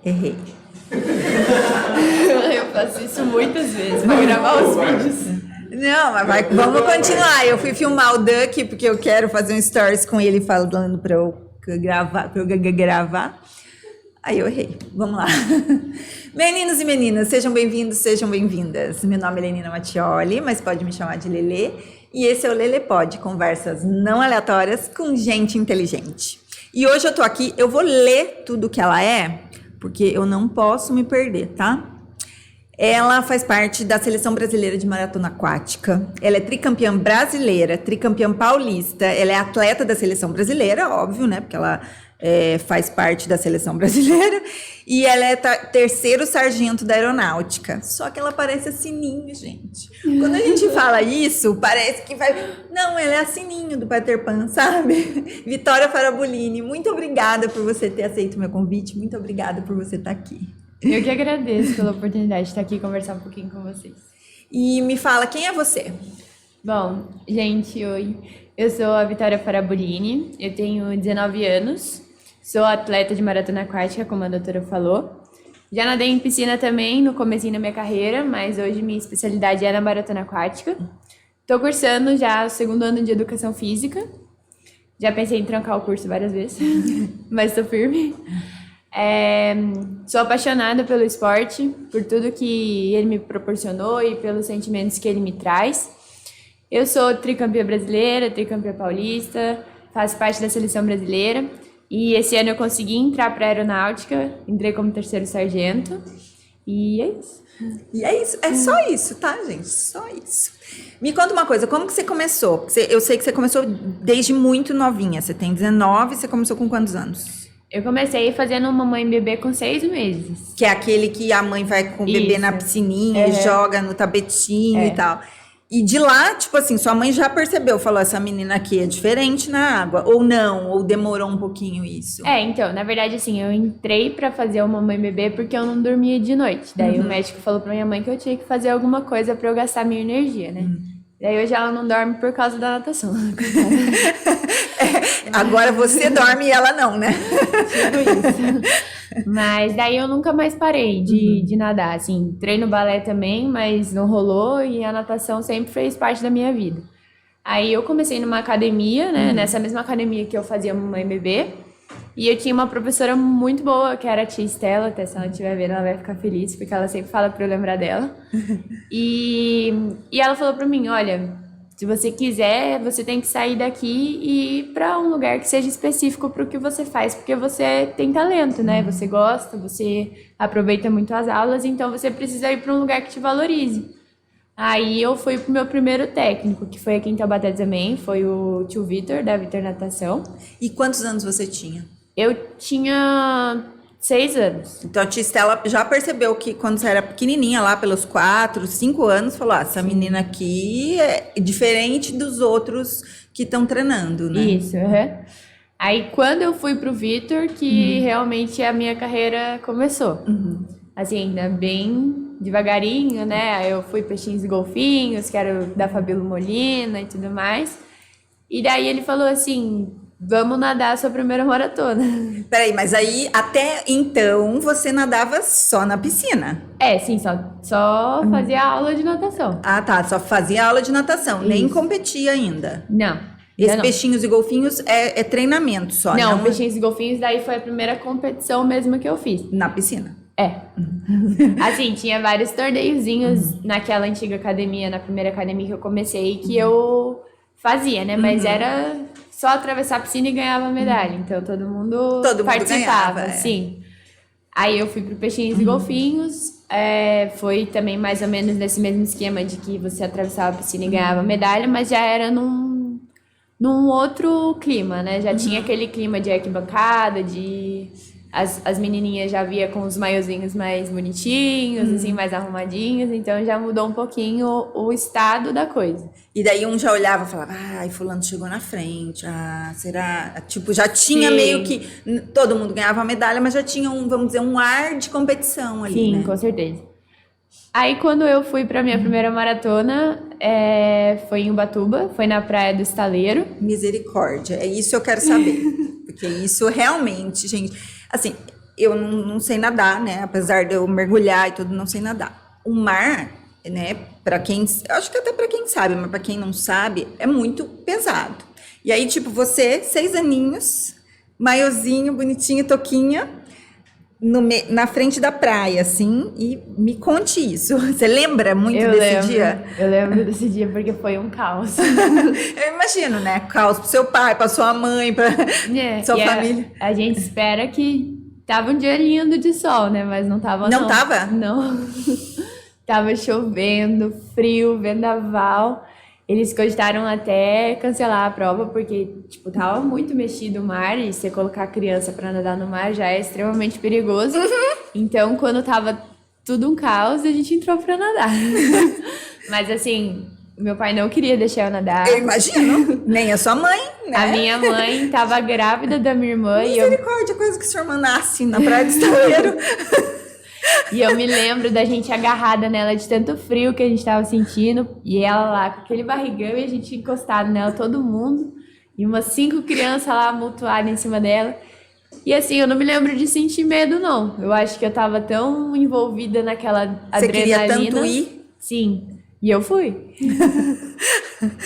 Errei. Eu faço isso muitas vezes pra gravar os vídeos. Não, mas vamos continuar. Eu fui filmar o Duck porque eu quero fazer um stories com ele falando pra eu gravar. Aí eu errei. Vamos lá. Meninos e meninas, sejam bem-vindos, sejam bem-vindas. Meu nome é Lenina Mattioli, mas pode me chamar de Lelê. E esse é o Lelê Pod, conversas não aleatórias com gente inteligente. E hoje eu tô aqui, eu vou ler tudo que ela é, porque eu não posso me perder, tá? Ela faz parte da Seleção Brasileira de Maratona Aquática. Ela é tricampeã brasileira, tricampeã paulista. Ela é atleta da Seleção Brasileira, óbvio, né? Porque ela faz parte da Seleção Brasileira. E ela é terceiro sargento da Aeronáutica. Só que ela parece a Sininho, gente. Quando a gente fala isso, parece que vai... Não, ela é a Sininho do Peter Pan, sabe? Vitória Farabolini, muito obrigada por você ter aceito o meu convite. Muito obrigada por você estar aqui. Eu que agradeço pela oportunidade de estar aqui e conversar um pouquinho com vocês. E me fala, quem é você? Bom, gente, oi. Eu sou a Vitória Farabolini, eu tenho 19 anos, sou atleta de maratona aquática, como a doutora falou. Já nadei em piscina também no comecinho da minha carreira, mas hoje minha especialidade é na maratona aquática. Estou cursando já o segundo ano de educação física. Já pensei em trancar o curso várias vezes, mas estou firme. Sou apaixonada pelo esporte, por tudo que ele me proporcionou e pelos sentimentos que ele me traz. Eu sou tricampeã brasileira, tricampeã paulista, faço parte da seleção brasileira e esse ano eu consegui entrar para a aeronáutica, entrei como terceiro sargento e é isso. E é isso, é só isso, tá, gente? Só isso. Me conta uma coisa, como que você começou? Eu sei que você começou desde muito novinha, você tem 19, você começou com quantos anos? Eu comecei fazendo mamãe e bebê com 6 meses. Que é aquele que a mãe vai com o bebê na piscininha e joga no tapetinho e tal. E de lá, tipo assim, sua mãe já percebeu, falou, essa menina aqui é diferente na água, ou não, ou demorou um pouquinho isso? Então, na verdade, assim, eu entrei pra fazer o mamãe e bebê porque eu não dormia de noite. Daí o médico falou pra minha mãe que eu tinha que fazer alguma coisa pra eu gastar minha energia, né? Daí hoje ela não dorme por causa da natação. Agora você dorme e ela não, né? Tipo isso. Mas daí eu nunca mais parei de nadar, assim, treino balé também, mas não rolou e a natação sempre fez parte da minha vida. Aí eu comecei numa academia, né, nessa mesma academia que eu fazia mamãe e bebê, e eu tinha uma professora muito boa, que era a tia Estela, até se ela estiver vendo ela vai ficar feliz, porque ela sempre fala pra eu lembrar dela. E ela falou pra mim, olha... Se você quiser, você tem que sair daqui e ir para um lugar que seja específico para o que você faz, porque você tem talento, né? Você gosta, você aproveita muito as aulas, então você precisa ir para um lugar que te valorize. Aí eu fui pro meu primeiro técnico, que foi aqui em Taubaté também, foi o tio Vitor, da Vitor Natação. E quantos anos você tinha? Eu tinha 6 anos. Então a tia Estela já percebeu que quando você era pequenininha, lá pelos 4, 5 anos, falou, essa menina aqui é diferente dos outros que estão treinando, né? Isso, Aí quando eu fui pro Vitor, que realmente a minha carreira começou. Assim, ainda bem devagarinho, né? Aí eu fui Peixinhos e Golfinhos, que era da Fabíola Molina e tudo mais. E daí ele falou assim... Vamos nadar a sua primeira maratona. Peraí, mas aí até então você nadava só na piscina? Sim, só fazia aula de natação. Ah, tá, só fazia aula de natação, Isso. nem competia ainda. Não. Esse não. Peixinhos e Golfinhos é treinamento só, não? Não, Peixinhos e Golfinhos daí foi a primeira competição mesmo que eu fiz. na piscina. Assim, tinha vários torneiozinhos naquela antiga academia, na primeira academia que eu comecei, que eu fazia, né? Mas era... só atravessar a piscina e ganhava medalha. Então, todo mundo participava, ganhava, sim. Aí eu fui pro Peixinhos e Golfinhos. Foi também mais ou menos nesse mesmo esquema de que você atravessava a piscina e ganhava medalha, mas já era num outro clima, né? Já tinha aquele clima de arquibancada, de... As menininhas já via com os maiozinhos mais bonitinhos, assim, mais arrumadinhos. Então, já mudou um pouquinho o estado da coisa. E daí um já olhava e falava, ai, fulano chegou na frente, será? Tipo, já tinha Sim. meio que... Todo mundo ganhava medalha, mas já tinha vamos dizer, um ar de competição ali, Sim, né? com certeza. Aí, quando eu fui pra minha primeira maratona, foi em Ubatuba, foi na Praia do Estaleiro. Misericórdia, é isso que eu quero saber. Porque isso realmente, gente... Assim, eu não sei nadar, né? Apesar de eu mergulhar e tudo, não sei nadar. O mar, né? Para quem, acho que até para quem sabe, mas para quem não sabe, é muito pesado. E aí, tipo, você, 6 aninhos, maiozinho, bonitinho, toquinha, na frente da praia, assim, e me conte isso. Você lembra muito desse dia? Eu lembro desse dia porque foi um caos. Eu imagino, né? Caos pro seu pai, pra sua mãe, pra sua família. A gente espera que tava um dia lindo de sol, né? Mas não tava, não. Não tava? Não. Tava chovendo, frio, vendaval. Eles cogitaram até cancelar a prova, porque, tipo, tava muito mexido o mar, e você colocar a criança pra nadar no mar já é extremamente perigoso. Então, quando tava tudo um caos, a gente entrou pra nadar. Mas, assim, meu pai não queria deixar eu nadar. Eu imagino. Nem a sua mãe, né? A minha mãe tava grávida da minha irmã Misericórdia, coisa que sua irmã nasce na Praia do Estaleiro. E eu me lembro da gente agarrada nela de tanto frio que a gente tava sentindo. E ela lá com aquele barrigão e a gente encostado nela, todo mundo. E umas 5 crianças lá amontoadas em cima dela. E assim, eu não me lembro de sentir medo, não. Eu acho que eu tava tão envolvida naquela adrenalina. Você queria tanto ir? Sim. E eu fui.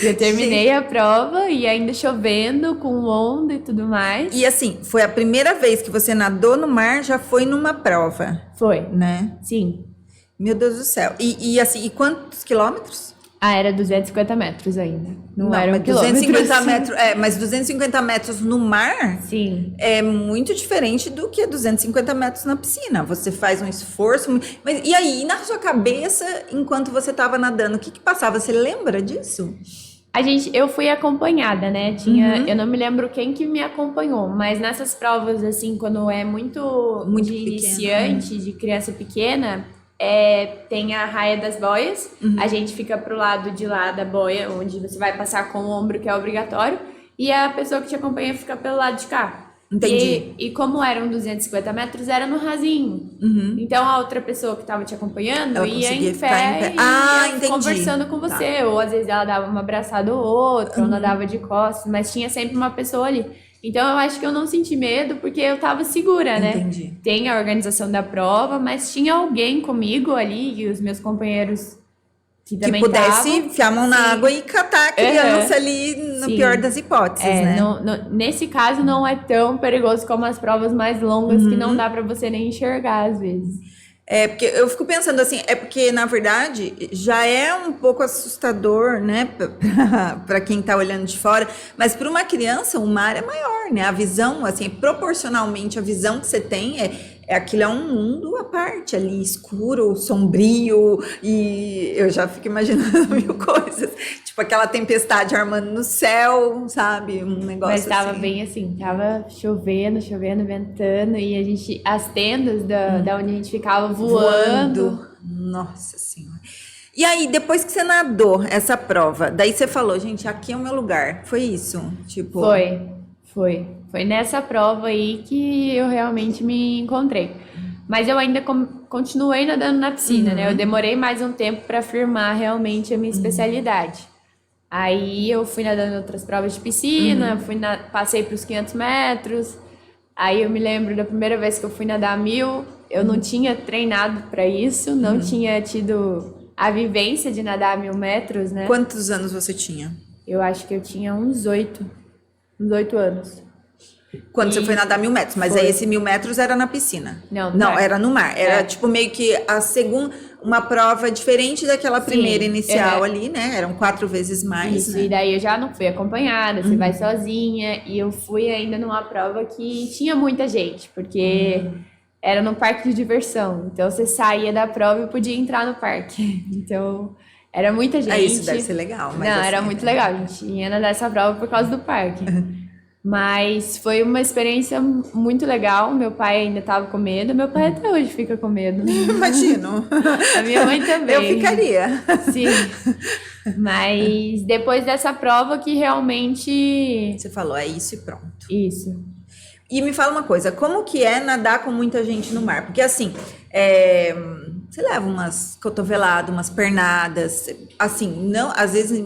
Eu terminei a prova e ainda chovendo, com onda e tudo mais. E assim, foi a primeira vez que você nadou no mar, já foi numa prova. Foi. Né? Sim. Meu Deus do céu. E assim, e quantos quilômetros? Ah, era 250 metros ainda. Não eram mas quilômetros. 250 metros. Mas 250 metros no mar Sim. é muito diferente do que 250 metros na piscina. Você faz um esforço. Mas e aí, na sua cabeça, enquanto você estava nadando, o que passava? Você lembra disso? Eu fui acompanhada, né? Eu não me lembro quem que me acompanhou, mas nessas provas, assim, quando é muito de pequeno, iniciante, de criança pequena, tem a raia das boias. A gente fica pro lado de lá da boia, onde você vai passar com o ombro, que é obrigatório, e a pessoa que te acompanha fica pelo lado de cá. Entendi. E como eram 250 metros, era no rasinho. Então a outra pessoa que estava te acompanhando ela ia conseguia em ficar pé em pé. e ia Entendi. conversando com você. Ou às vezes ela dava uma abraçada ou outra, ou nadava de costas, mas tinha sempre uma pessoa ali. Então eu acho que eu não senti medo porque eu tava segura, né? Entendi. Tem a organização da prova, mas tinha alguém comigo ali, e os meus companheiros que também pudesse tavam, enfiar a mão na água e catar a criança ali, no pior das hipóteses, né? Nesse caso não é tão perigoso como as provas mais longas, que não dá pra você nem enxergar às vezes. Porque eu fico pensando assim, porque na verdade já é um pouco assustador, né, para quem tá olhando de fora, mas para uma criança o mar é maior, né? A visão, assim, proporcionalmente a visão que você tem aquilo é um mundo à parte ali, escuro, sombrio, e eu já fico imaginando mil coisas, tipo aquela tempestade armando no céu, sabe? Um negócio Mas tava assim. bem assim, tava chovendo, ventando, e as tendas da onde a gente ficava voando. Nossa Senhora. E aí, depois que você nadou essa prova, daí você falou, gente, aqui é o meu lugar. Foi isso? Tipo... Foi. Foi nessa prova aí que eu realmente me encontrei. Mas eu ainda continuei nadando na piscina, né? Eu demorei mais um tempo para firmar realmente a minha especialidade. Aí eu fui nadando em outras provas de piscina, passei para os 500 metros. Aí eu me lembro da primeira vez que eu fui nadar 1000, eu não tinha treinado para isso, não tinha tido a vivência de nadar 1000 metros, né? Quantos anos você tinha? Eu acho que eu tinha uns 8 anos. Quando você foi nadar 1000 metros, mas aí esse 1000 metros era na piscina. Não, era no mar. Era tipo meio que a segunda, uma prova diferente daquela primeira inicial ali, né? Eram 4 vezes mais. Isso, né? e daí eu já não fui acompanhada, você vai sozinha. E eu fui ainda numa prova que tinha muita gente, porque era no parque de diversão. Então você saía da prova e podia entrar no parque. Então era muita gente. Isso deve ser legal. Mas não, assim, era muito legal. A gente ia nadar essa prova por causa do parque. Mas foi uma experiência muito legal. Meu pai ainda estava com medo. Meu pai até hoje fica com medo. Imagino. A minha mãe também. Eu ficaria. Sim. Mas depois dessa prova que realmente... Você falou, é isso e pronto. Isso. E me fala uma coisa, como que é nadar com muita gente no mar? Porque assim, você leva umas cotoveladas, umas pernadas, assim, não,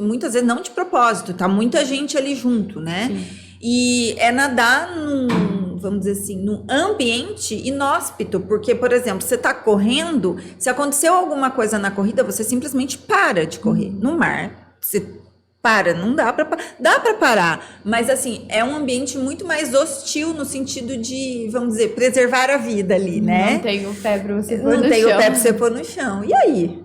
muitas vezes não de propósito, tá muita gente ali junto, né? Sim. E é nadar num vamos dizer assim, num ambiente inóspito, porque, por exemplo, você está correndo, se aconteceu alguma coisa na corrida, você simplesmente para de correr. No mar, você para, não dá para parar, mas assim, é um ambiente muito mais hostil no sentido de, vamos dizer, preservar a vida ali, né? Não tem o pé para você pôr no chão. Não tem o pé para você pôr no chão. E aí?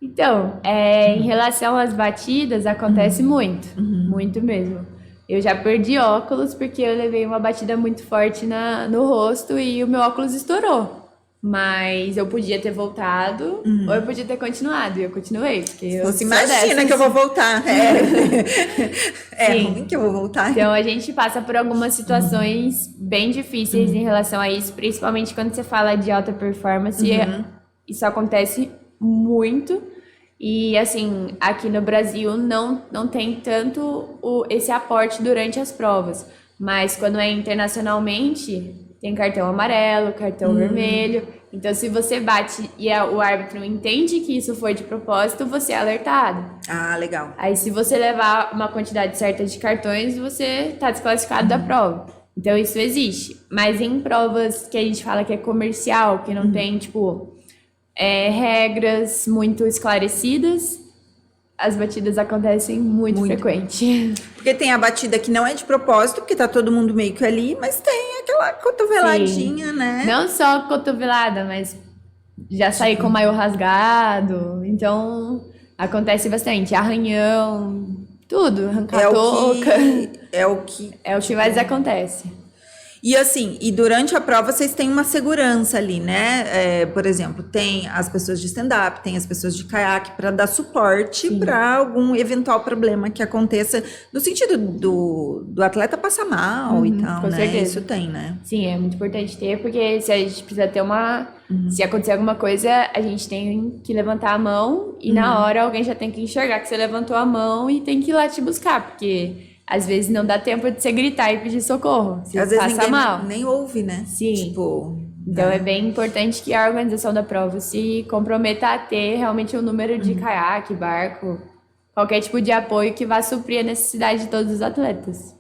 Então, em relação às batidas, acontece muito mesmo. Eu já perdi óculos porque eu levei uma batida muito forte no rosto e o meu óculos estourou. Mas eu podia ter voltado ou eu podia ter continuado. E eu continuei, porque eu Você imagina que eu vou voltar. É Sim. ruim que eu vou voltar. Então a gente passa por algumas situações bem difíceis em relação a isso, principalmente quando você fala de alta performance. Isso acontece muito. E assim, aqui no Brasil não tem tanto esse aporte durante as provas. Mas quando é internacionalmente, tem cartão amarelo, cartão vermelho. Então, se você bate e o árbitro entende que isso foi de propósito, você é alertado. Ah, legal. Aí, se você levar uma quantidade certa de cartões, você tá desclassificado da prova. Então, isso existe. Mas em provas que a gente fala que é comercial, que não tem, tipo, regras muito esclarecidas, as batidas acontecem muito frequente. Porque tem a batida que não é de propósito, porque tá todo mundo meio que ali, mas tem aquela cotoveladinha, Sim. né? Não só cotovelada, mas já saí com o maiô rasgado. Então, acontece bastante. Arranhão, tudo. Arrancar a touca. É o que mais acontece. E assim, e durante a prova vocês têm uma segurança ali, né? Por exemplo, tem as pessoas de stand-up, tem as pessoas de caiaque para dar suporte para algum eventual problema que aconteça, no sentido do atleta passar mal e tal, com né? certeza. Isso tem, né? Sim, é muito importante ter, porque se a gente precisa ter se acontecer alguma coisa, a gente tem que levantar a mão e na hora alguém já tem que enxergar que você levantou a mão e tem que ir lá te buscar, porque às vezes não dá tempo de você gritar e pedir socorro. Você às vezes passa ninguém mal. nem ouve, né? Sim. Tipo, Então é bem importante que a organização da prova se comprometa a ter realmente um número de caiaque, barco, qualquer tipo de apoio que vá suprir a necessidade de todos os atletas.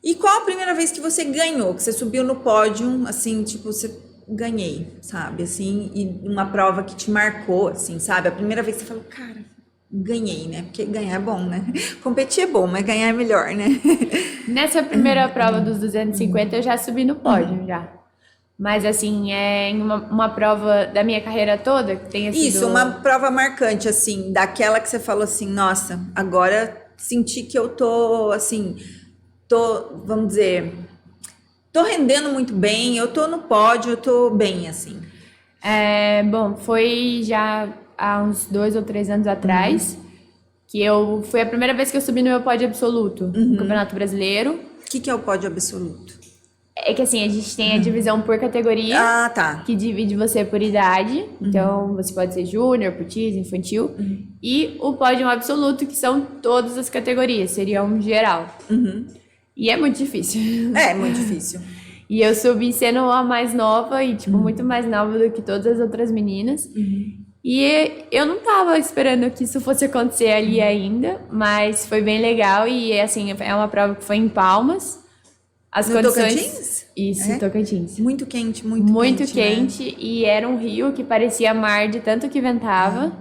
E qual a primeira vez que você ganhou? Que você subiu no pódio, assim, tipo, você ganhei, sabe? Assim, e uma prova que te marcou, assim, sabe? A primeira vez que você falou, cara, ganhei, né? Porque ganhar é bom, né? Competir é bom, mas ganhar é melhor, né? Nessa primeira prova dos 250 eu já subi no pódio, já. Mas assim, em uma prova da minha carreira toda, que tenha sido... Isso, uma prova marcante, assim, daquela que você falou assim, nossa, agora senti que eu tô, assim, vamos dizer, tô rendendo muito bem, eu tô no pódio, eu tô bem, assim. Bom, foi já há uns 2 ou 3 anos atrás, que foi a primeira vez que eu subi no meu pódio absoluto no Campeonato Brasileiro. O que é o pódio absoluto? É que assim, a gente tem a divisão por categoria, Ah, tá. que divide você por idade. Então, você pode ser júnior, putis, infantil. E o pódio absoluto, que são todas as categorias, seria um geral. E é muito difícil. É muito difícil. E eu subi sendo a mais nova e, tipo, muito mais nova do que todas as outras meninas. E eu não tava esperando que isso fosse acontecer ali ainda, mas foi bem legal e, assim, é uma prova que foi em Palmas. As No condições... Tocantins? Isso, Tocantins. Muito quente, Muito quente, quente né? E era um rio que parecia mar de tanto que ventava.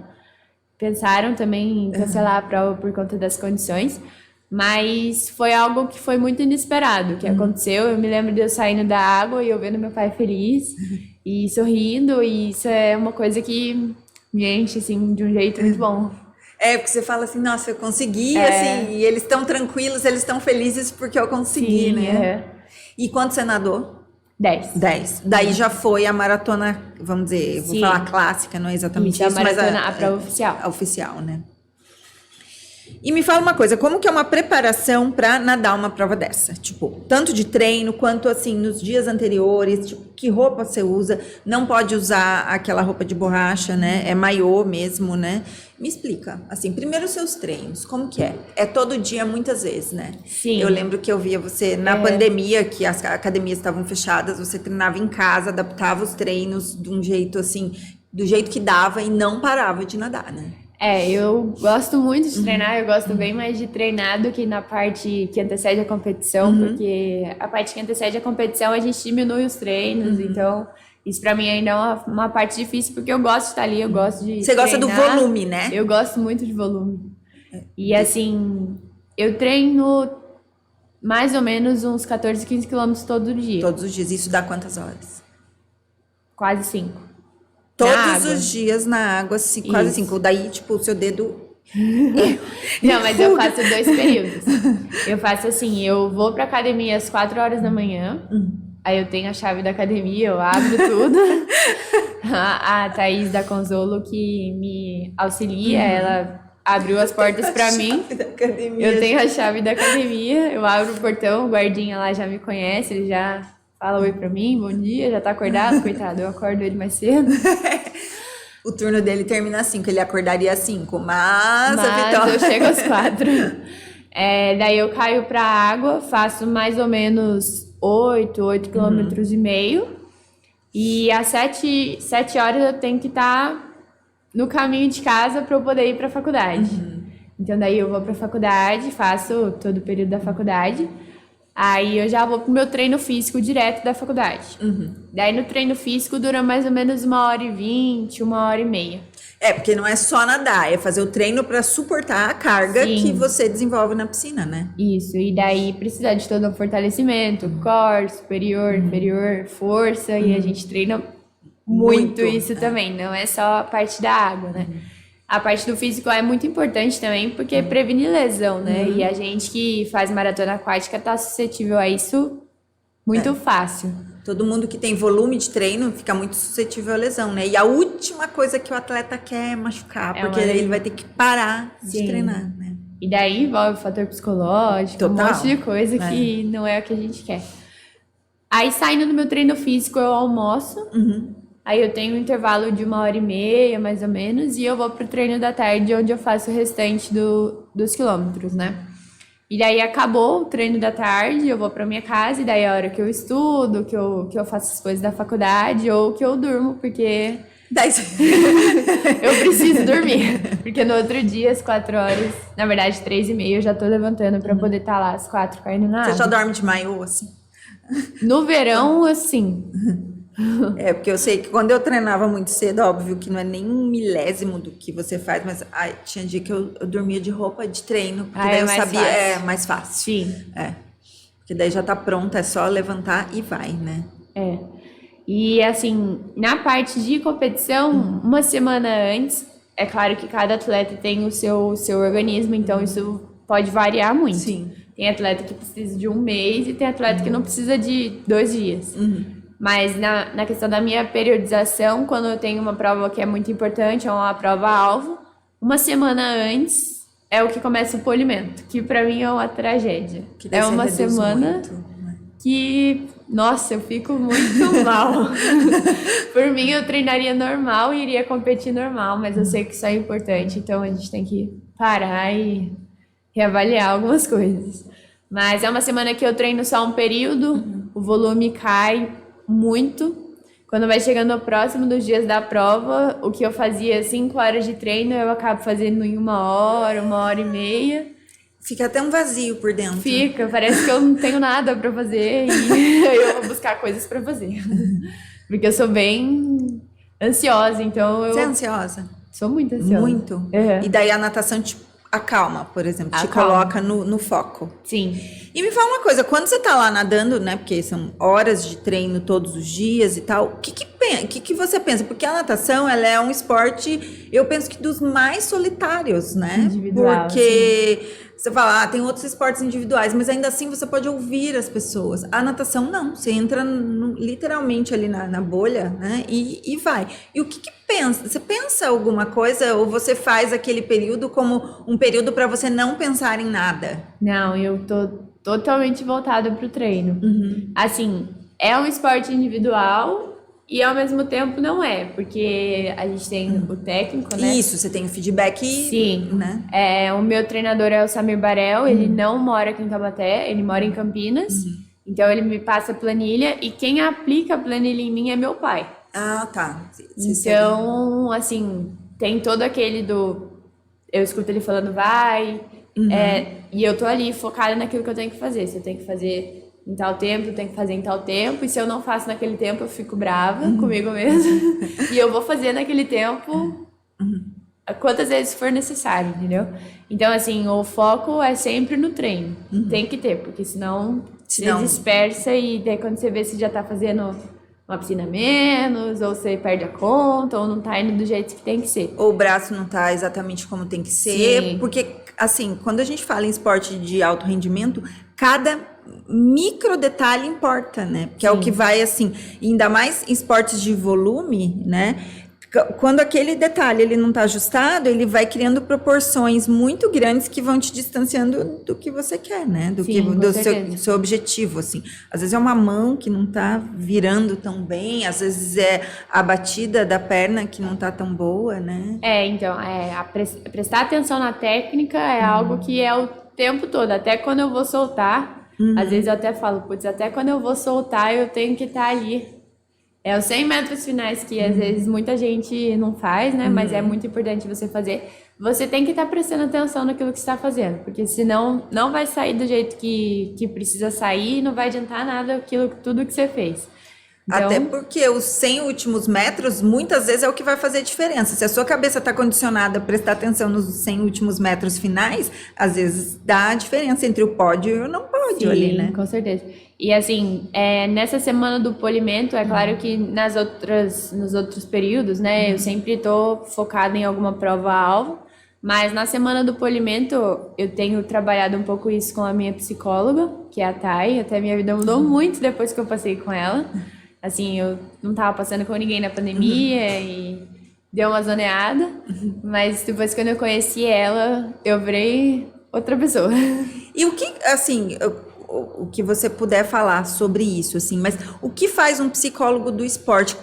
Pensaram também em cancelar a prova por conta das condições, mas foi algo que foi muito inesperado que aconteceu. Eu me lembro de eu saindo da água e eu vendo meu pai feliz e sorrindo, e isso é uma coisa que me enche assim de um jeito muito bom. Porque você fala assim, nossa, eu consegui, assim, e eles estão tranquilos, eles estão felizes porque eu consegui, Sim, né? E quanto você nadou? 10. 10. Daí já foi a maratona, vamos dizer, vou Sim. falar clássica, não é exatamente Isso, isso, a maratona, mas a prova oficial. A oficial, né? E me fala uma coisa, como que é uma preparação para nadar uma prova dessa? Tipo, tanto de treino quanto assim nos dias anteriores, tipo, que roupa você usa? Não pode usar aquela roupa de borracha, né? É maiô mesmo, né? Me explica, assim, primeiro os seus treinos, como que é? É todo dia, muitas vezes, né? Sim. Eu lembro que eu via você na pandemia, que as academias estavam fechadas, você treinava em casa, adaptava os treinos de um jeito assim, do jeito que dava e não parava de nadar, né? Eu gosto muito de treinar, eu gosto bem mais de treinar do que na parte que antecede a competição, porque a parte que antecede a competição a gente diminui os treinos, então isso pra mim ainda é uma parte difícil, porque eu gosto de estar ali, eu gosto de Você gosta do treinar. volume, né? Eu gosto muito de volume. E assim, eu treino mais ou menos uns 14, 15 quilômetros todo dia, Todos os dias. Isso dá quantas horas? quase 5. Todos água. os dias na água, quase Isso. 5. Daí, tipo, o seu dedo... Não, mas eu faço 2 períodos. Eu faço assim, eu vou pra academia às 4 horas da manhã, aí eu tenho a chave da academia, eu abro tudo. A Thaís da Consolo que me auxilia, ela abriu as portas pra mim. Da academia. Eu tenho a chave da academia, eu abro o portão, o guardinha lá já me conhece, ele já fala oi pra mim, bom dia, já tá acordado, coitado, eu acordo ele mais cedo. O turno dele termina às 5, ele acordaria às 5, mas a Mas Vitória... eu chego às 4. Daí eu caio pra água, faço mais ou menos 8 quilômetros e meio. E às 7 horas eu tenho que estar no caminho de casa para eu poder ir pra faculdade. Então daí eu vou pra faculdade, faço todo o período da faculdade. Aí eu já vou pro meu treino físico direto da faculdade. Daí no treino físico dura mais ou menos 1h20, 1h30. Porque não é só nadar, é fazer o treino para suportar a carga Sim. que você desenvolve na piscina, né? Isso, e daí precisa de todo um fortalecimento, core, superior, inferior, força, e a gente treina muito isso também, não é só a parte da água, né? A parte do físico é muito importante também, porque previne lesão, né? E a gente que faz maratona aquática tá suscetível a isso muito fácil. Todo mundo que tem volume de treino fica muito suscetível à lesão, né? E a última coisa que o atleta quer é machucar, porque uma- ele vai ter que parar de Sim. treinar, né? E daí envolve o fator psicológico, Total. um monte de coisa que não é o que a gente quer. Aí saindo do meu treino físico eu almoço, aí eu tenho um intervalo de 1h30, mais ou menos, e eu vou pro treino da tarde, onde eu faço o restante dos quilômetros, né? E daí acabou o treino da tarde, eu vou pra minha casa, e daí é a hora que eu estudo, que eu faço as coisas da faculdade, ou que eu durmo, porque Daí... eu preciso dormir. Porque no outro dia, às 4 horas, na verdade 3h30, eu já tô levantando pra poder estar lá às 4 caindo na Você já água. dorme de maiô, assim? No verão, assim, Porque eu sei que quando eu treinava muito cedo, óbvio que não é nem um milésimo do que você faz, mas tinha dia que eu dormia de roupa de treino, porque daí é eu mais sabia, fácil. é mais fácil. sim, Porque daí já tá pronta, é só levantar e vai, né? E assim, na parte de competição, uma semana antes, é claro que cada atleta tem o seu organismo, então isso pode variar muito. Sim. Tem atleta que precisa de 1 mês e tem atleta que não precisa de 2 dias. Mas na questão da minha periodização, quando eu tenho uma prova que é muito importante, é uma prova-alvo, uma semana antes é o que começa o polimento, que pra mim é uma tragédia. Que daí É você uma reduz semana muito, né? que, nossa, eu fico muito mal. Por mim, eu treinaria normal e iria competir normal, mas eu sei que isso é importante, então a gente tem que parar e reavaliar algumas coisas. Mas é uma semana que eu treino só um período, o volume cai muito. Quando vai chegando o próximo dos dias da prova, o que eu fazia 5 horas de treino, eu acabo fazendo em 1 hora, 1h30. Fica até um vazio por dentro. Fica, parece que eu não tenho nada pra fazer e aí eu vou buscar coisas pra fazer. Porque eu sou bem ansiosa, então eu Você é ansiosa? sou muito ansiosa. Muito. Uhum. E daí a natação te acalma, por exemplo, te Acalma. coloca no foco. Sim. E me fala uma coisa, quando você tá lá nadando, né, porque são horas de treino todos os dias e tal, o que você pensa? Porque a natação, ela é um esporte, eu penso que dos mais solitários, né? Individual, Porque você fala, tem outros esportes individuais, mas ainda assim você pode ouvir as pessoas. A natação não, você entra literalmente ali na bolha, né, e vai. E o que pensa? Você pensa alguma coisa ou você faz aquele período como um período para você não pensar em nada? Não, eu tô totalmente voltada pro treino. Assim, é um esporte individual e ao mesmo tempo não é, porque a gente tem o técnico, né? Isso, você tem o feedback, Sim. né? O meu treinador é o Samir Barel, ele não mora aqui em Taubaté, ele mora em Campinas. Então ele me passa a planilha e quem aplica a planilha em mim é meu pai. Ah, tá. Então, assim, tem todo aquele eu escuto ele falando, vai, e eu tô ali focada naquilo que eu tenho que fazer. Se eu tenho que fazer em tal tempo, eu tenho que fazer em tal tempo, e se eu não faço naquele tempo, eu fico brava comigo mesma, e eu vou fazer naquele tempo quantas vezes for necessário, entendeu? Então, assim, o foco é sempre no treino, tem que ter, porque senão você dispersa e daí quando você vê, você já tá fazendo uma piscina a menos, ou você perde a conta, ou não tá indo do jeito que tem que ser. Ou o braço não tá exatamente como tem que ser, Sim. porque, assim, quando a gente fala em esporte de alto rendimento, cada micro detalhe importa, né? Porque é o que vai, assim, ainda mais em esportes de volume, né? Quando aquele detalhe ele não está ajustado, ele vai criando proporções muito grandes que vão te distanciando do que você quer, né? Do seu objetivo, assim. Às vezes é uma mão que não está virando tão bem, às vezes é a batida da perna que não está tão boa, né? Então, prestar atenção na técnica é algo que é o tempo todo, até quando eu vou soltar, às vezes eu até falo, putz, até quando eu vou soltar eu tenho que estar ali. É os 100 metros finais que às vezes muita gente não faz, né? Mas é muito importante você fazer. Você tem que estar prestando atenção naquilo que você está fazendo, porque senão não vai sair do jeito que precisa sair e não vai adiantar nada tudo que você fez. Então, até porque os 100 últimos metros, muitas vezes, é o que vai fazer diferença. Se a sua cabeça está condicionada a prestar atenção nos 100 últimos metros finais, às vezes dá a diferença entre o pódio e o não pódio ali, né? Com certeza. E assim, nessa semana do polimento, é claro que nos outros períodos, né, eu sempre estou focada em alguma prova-alvo, mas na semana do polimento eu tenho trabalhado um pouco isso com a minha psicóloga, que é a Thay. Até minha vida mudou muito depois que eu passei com ela. Assim, eu não tava passando com ninguém na pandemia e deu uma zoneada, mas depois quando eu conheci ela, eu virei outra pessoa. E o que, assim, o que você puder falar sobre isso, assim, mas o que faz um psicólogo do esporte?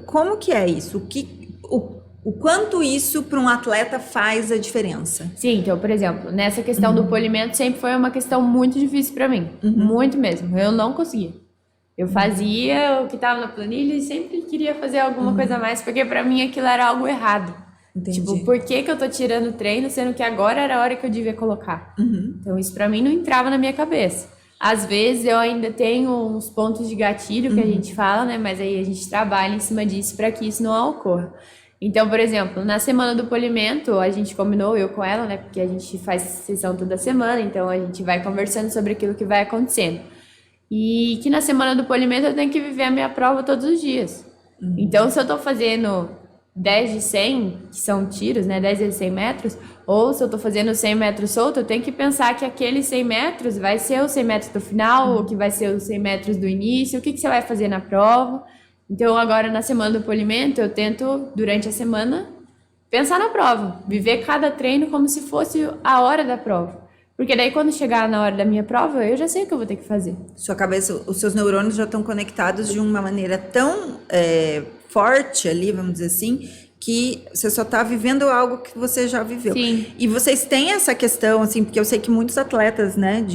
Como que é isso? O quanto isso para um atleta faz a diferença? Sim, então, por exemplo, nessa questão do polimento sempre foi uma questão muito difícil para mim, muito mesmo. Eu não conseguia. Eu fazia o que estava na planilha e sempre queria fazer alguma coisa a mais, porque para mim aquilo era algo errado. Entendi. Tipo, por que eu tô tirando o treino, sendo que agora era a hora que eu devia colocar? Então, isso pra mim não entrava na minha cabeça. Às vezes, eu ainda tenho uns pontos de gatilho que a gente fala, né? Mas aí a gente trabalha em cima disso para que isso não ocorra. Então, por exemplo, na semana do polimento, a gente combinou, eu com ela, né? Porque a gente faz sessão toda semana, então a gente vai conversando sobre aquilo que vai acontecendo. E que na semana do polimento eu tenho que viver a minha prova todos os dias. Então, se eu tô fazendo 10 de 100, que são tiros, né? 10 de 100 metros, ou se eu tô fazendo 100 metros solto, eu tenho que pensar que aqueles 100 metros vai ser os 100 metros do final, ou que vai ser os 100 metros do início, o que você vai fazer na prova. Então, agora na semana do polimento, eu tento, durante a semana, pensar na prova, viver cada treino como se fosse a hora da prova. Porque daí, quando chegar na hora da minha prova, eu já sei o que eu vou ter que fazer. Sua cabeça, os seus neurônios já estão conectados de uma maneira tão forte ali, vamos dizer assim, que você só está vivendo algo que você já viveu. Sim. E vocês têm essa questão, assim, porque eu sei que muitos atletas, né,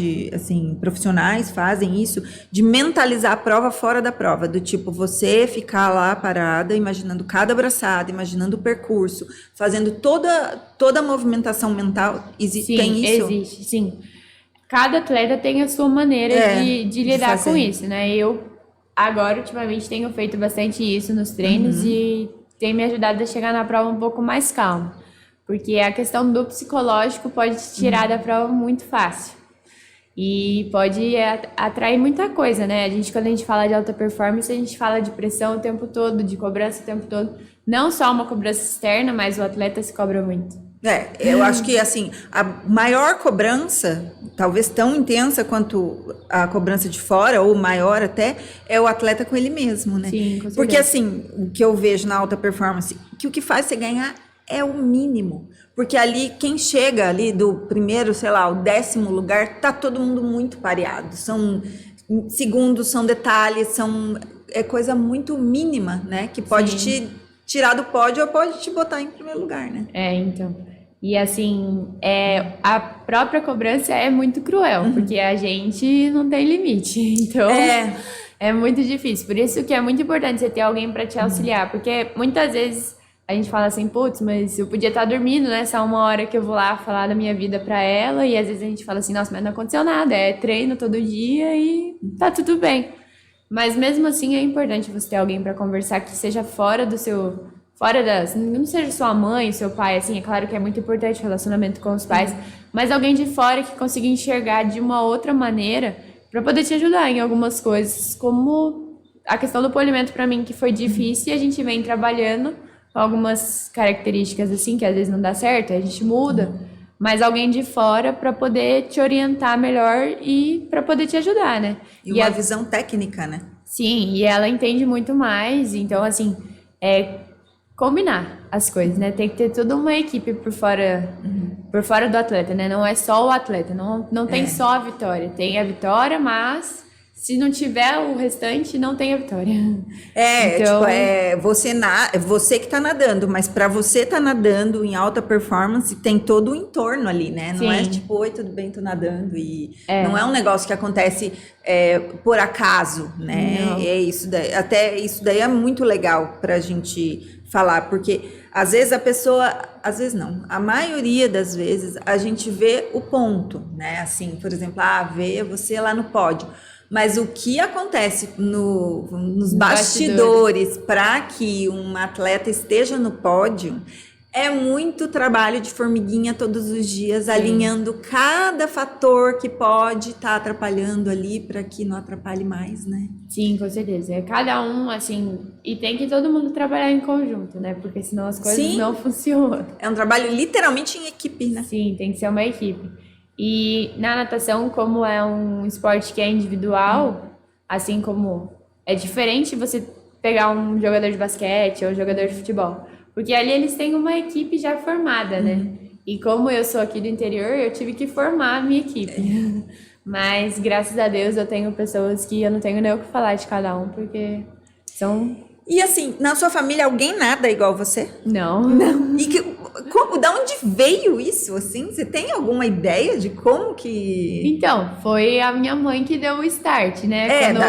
profissionais fazem isso, de mentalizar a prova fora da prova, do tipo, você ficar lá parada, imaginando cada braçada, imaginando o percurso, fazendo toda a movimentação mental. Tem isso? Existe, sim. Cada atleta tem a sua maneira de lidar com isso, né? Eu, agora, ultimamente, tenho feito bastante isso nos treinos e tem me ajudado a chegar na prova um pouco mais calma. Porque a questão do psicológico pode te tirar da prova muito fácil. E pode atrair muita coisa, né? Quando a gente fala de alta performance, a gente fala de pressão o tempo todo, de cobrança o tempo todo. Não só uma cobrança externa, mas o atleta se cobra muito. Eu acho que, assim, a maior cobrança, talvez tão intensa quanto a cobrança de fora, ou maior até, é o atleta com ele mesmo, né? Sim, com certeza. Porque, assim, o que eu vejo na alta performance, que o que faz você ganhar é o mínimo. Porque ali, quem chega ali do primeiro, sei lá, o 10º lugar, tá todo mundo muito pareado. São segundos, são detalhes, é coisa muito mínima, né? Que pode te tirar do pódio ou pode te botar em primeiro lugar, né? Então... E assim, a própria cobrança é muito cruel, porque a gente não tem limite. Então, é muito difícil. Por isso que é muito importante você ter alguém para te auxiliar, porque muitas vezes a gente fala assim, putz, mas eu podia estar dormindo, né? Só 1 hora que eu vou lá falar da minha vida pra ela. E às vezes a gente fala assim, nossa, mas não aconteceu nada. É treino todo dia e tá tudo bem. Mas mesmo assim é importante você ter alguém pra conversar que seja fora do seu... não seja sua mãe, seu pai, assim, é claro que é muito importante o relacionamento com os pais, mas alguém de fora que consiga enxergar de uma outra maneira pra poder te ajudar em algumas coisas, como a questão do polimento pra mim, que foi difícil e a gente vem trabalhando com algumas características assim, que às vezes não dá certo, a gente muda, mas alguém de fora pra poder te orientar melhor e pra poder te ajudar, né? E uma visão técnica, né? Sim, e ela entende muito mais, então assim, combinar as coisas, né? Tem que ter toda uma equipe por fora do atleta, né? Não é só o atleta, não tem só a vitória. Tem a vitória, mas se não tiver o restante, não tem a vitória. Então, você que tá nadando, mas para você tá nadando em alta performance, tem todo o entorno ali, né? Não é sim. tipo, oi, tudo bem, tô nadando. E não é um negócio que acontece por acaso, né? Não. É isso daí. Até isso daí é muito legal pra gente falar, porque às vezes às vezes não, a maioria das vezes a gente vê o ponto, né? Assim, por exemplo, vê você lá no pódio. Mas o que acontece nos bastidores para que um atleta esteja no pódio é muito trabalho de formiguinha todos os dias, alinhando cada fator que pode estar atrapalhando ali para que não atrapalhe mais, né? Sim, com certeza. É cada um, assim, e tem que todo mundo trabalhar em conjunto, né? Porque senão as coisas não funcionam. É um trabalho literalmente em equipe, né? Sim, tem que ser uma equipe. E na natação, como é um esporte que é individual, assim como é diferente você pegar um jogador de basquete ou um jogador de futebol, porque ali eles têm uma equipe já formada, né? E como eu sou aqui do interior, eu tive que formar a minha equipe. Mas graças a Deus eu tenho pessoas que eu não tenho nem o que falar de cada um, porque são... E assim, na sua família alguém nada igual você? Não. E da onde veio isso, assim? Você tem alguma ideia de como que... Então, foi a minha mãe que deu o start, né?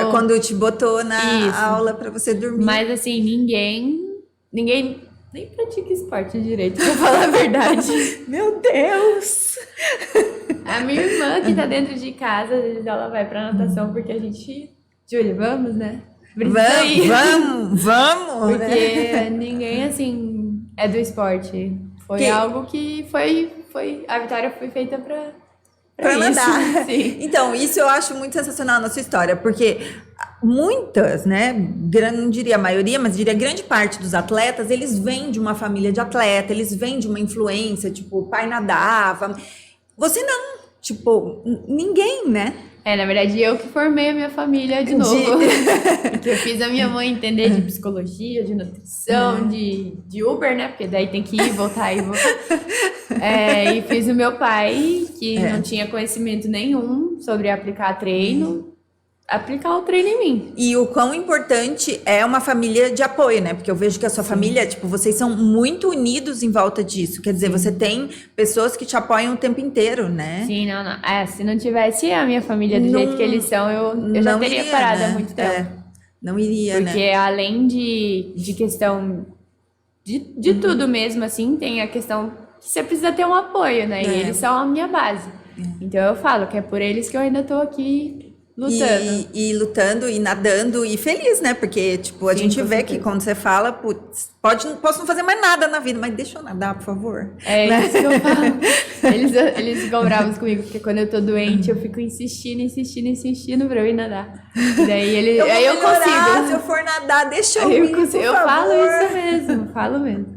Quando te botou na Isso. aula pra você dormir. Mas assim, ninguém nem pratica esporte direito, pra falar a verdade. Meu Deus! A minha irmã que tá dentro de casa, às vezes ela vai pra natação porque a gente... Júlia, vamos, né? Vamos! Porque né? ninguém, assim, é do esporte. Foi algo que foi... A vitória foi feita pra nadar. Sim. Então, isso eu acho muito sensacional na sua história, porque muitas, né, não diria a maioria, mas diria grande parte dos atletas, eles vêm de uma família de atleta, eles vêm de uma influência, tipo, o pai nadava. Você não, tipo, ninguém, né? Na verdade, eu que formei a minha família de novo. Porque eu fiz a minha mãe entender de psicologia, de nutrição, de Uber, né? Porque daí tem que ir, voltar e voltar. E fiz o meu pai, que não tinha conhecimento nenhum sobre aplicar treino, aplicar o treino em mim. E o quão importante é uma família de apoio, né? Porque eu vejo que a sua família, tipo, vocês são muito unidos em volta disso. Quer dizer, você tem pessoas que te apoiam o tempo inteiro, né? Sim, não. Se não tivesse a minha família do jeito que eles são, eu já teria parado há muito tempo. Não iria, né? Porque além de questão de tudo mesmo, assim, tem a questão que você precisa ter um apoio, né? E eles são a minha base. Então eu falo que é por eles que eu ainda tô aqui lutando. E lutando e nadando e feliz, né? Porque, tipo, a gente vê que quando você fala, putz, posso não fazer mais nada na vida, mas deixa eu nadar, por favor. Isso que eu falo. Eles ficam bravos comigo, porque quando eu tô doente, eu fico insistindo pra eu ir nadar. E daí aí eu consigo. Se eu for nadar, deixa eu ir, por eu favor. falo isso mesmo, falo mesmo.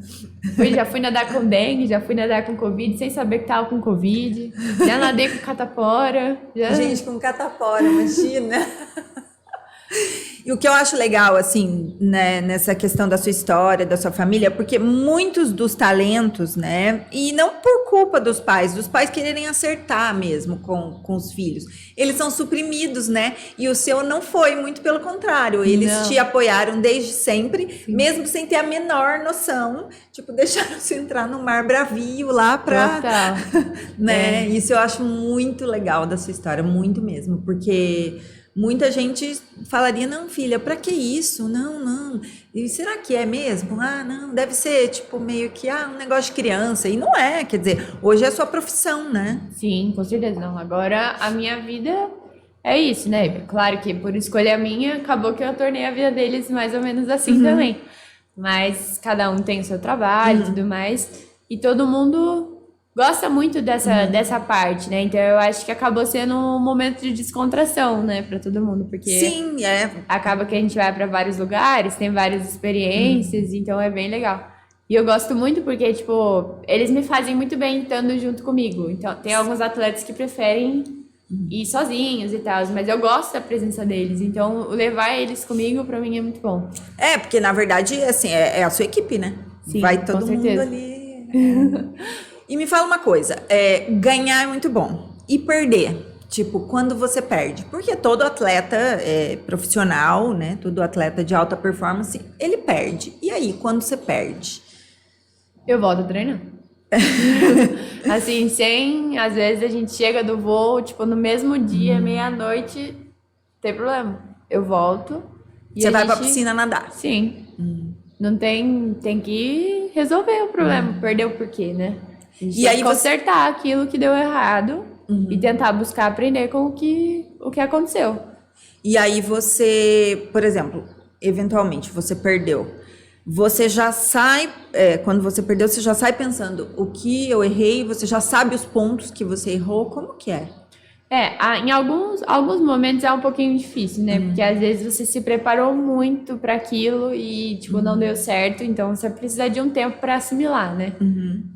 Já fui nadar com dengue, já fui nadar com Covid, sem saber que tava com Covid. Já nadei com catapora. Gente, com catapora, imagina. E o que eu acho legal, assim, né, nessa questão da sua história, da sua família, porque muitos dos talentos, né, e não por culpa dos pais quererem acertar mesmo com os filhos, eles são suprimidos, né, e o seu não foi, muito pelo contrário, eles te apoiaram desde sempre, mesmo sem ter a menor noção, tipo, deixaram você entrar no mar bravio lá pra... né, isso eu acho muito legal da sua história, muito mesmo, porque... muita gente falaria, não, filha, pra que isso? Não, não. E será que é mesmo? Ah, não, deve ser, tipo, meio que, um negócio de criança. E não é, quer dizer, hoje é a sua profissão, né? Sim, com certeza não. Agora a minha vida é isso, né? Claro que por escolha minha, acabou que eu tornei a vida deles mais ou menos assim também. Mas cada um tem o seu trabalho e tudo mais. E todo mundo gosta muito dessa parte, né? Então eu acho que acabou sendo um momento de descontração, né, pra todo mundo, porque Sim, acaba que a gente vai pra vários lugares, tem várias experiências, então é bem legal. E eu gosto muito porque, tipo, eles me fazem muito bem estando junto comigo. Então, tem alguns atletas que preferem ir sozinhos e tal, mas eu gosto da presença deles. Então, levar eles comigo, pra mim, é muito bom. porque na verdade, assim, é a sua equipe, né? Sim, vai com todo mundo certeza. ali. E me fala uma coisa, ganhar é muito bom. E perder? Tipo, quando você perde? Porque todo atleta profissional, né? Todo atleta de alta performance, ele perde. E aí, quando você perde? Eu volto a treinar. Assim, às vezes a gente chega do voo, tipo, no mesmo dia, meia-noite, não tem problema. Eu volto e Você a vai pra gente... piscina nadar. Sim. Não tem que resolver o problema, perder o porquê, né? A gente E tem aí que você- consertar aquilo que deu errado e tentar buscar aprender com o que aconteceu. E aí você, por exemplo, eventualmente você perdeu. Você já sai, quando você perdeu, você já sai pensando o que eu errei, você já sabe os pontos que você errou, como que é? Em alguns momentos é um pouquinho difícil, né? Porque às vezes você se preparou muito para aquilo e, tipo, não deu certo, então você precisa de um tempo para assimilar, né?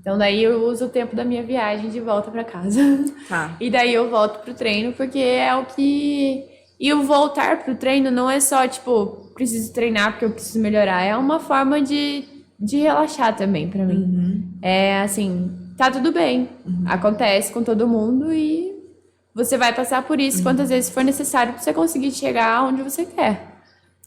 Então daí eu uso o tempo da minha viagem de volta para casa. Tá. E daí eu volto pro treino, porque é o que... E o voltar pro treino não é só, tipo, preciso treinar porque eu preciso melhorar. É uma forma de relaxar também pra mim. É assim, tá tudo bem. Acontece com todo mundo e você vai passar por isso quantas vezes for necessário pra você conseguir chegar onde você quer.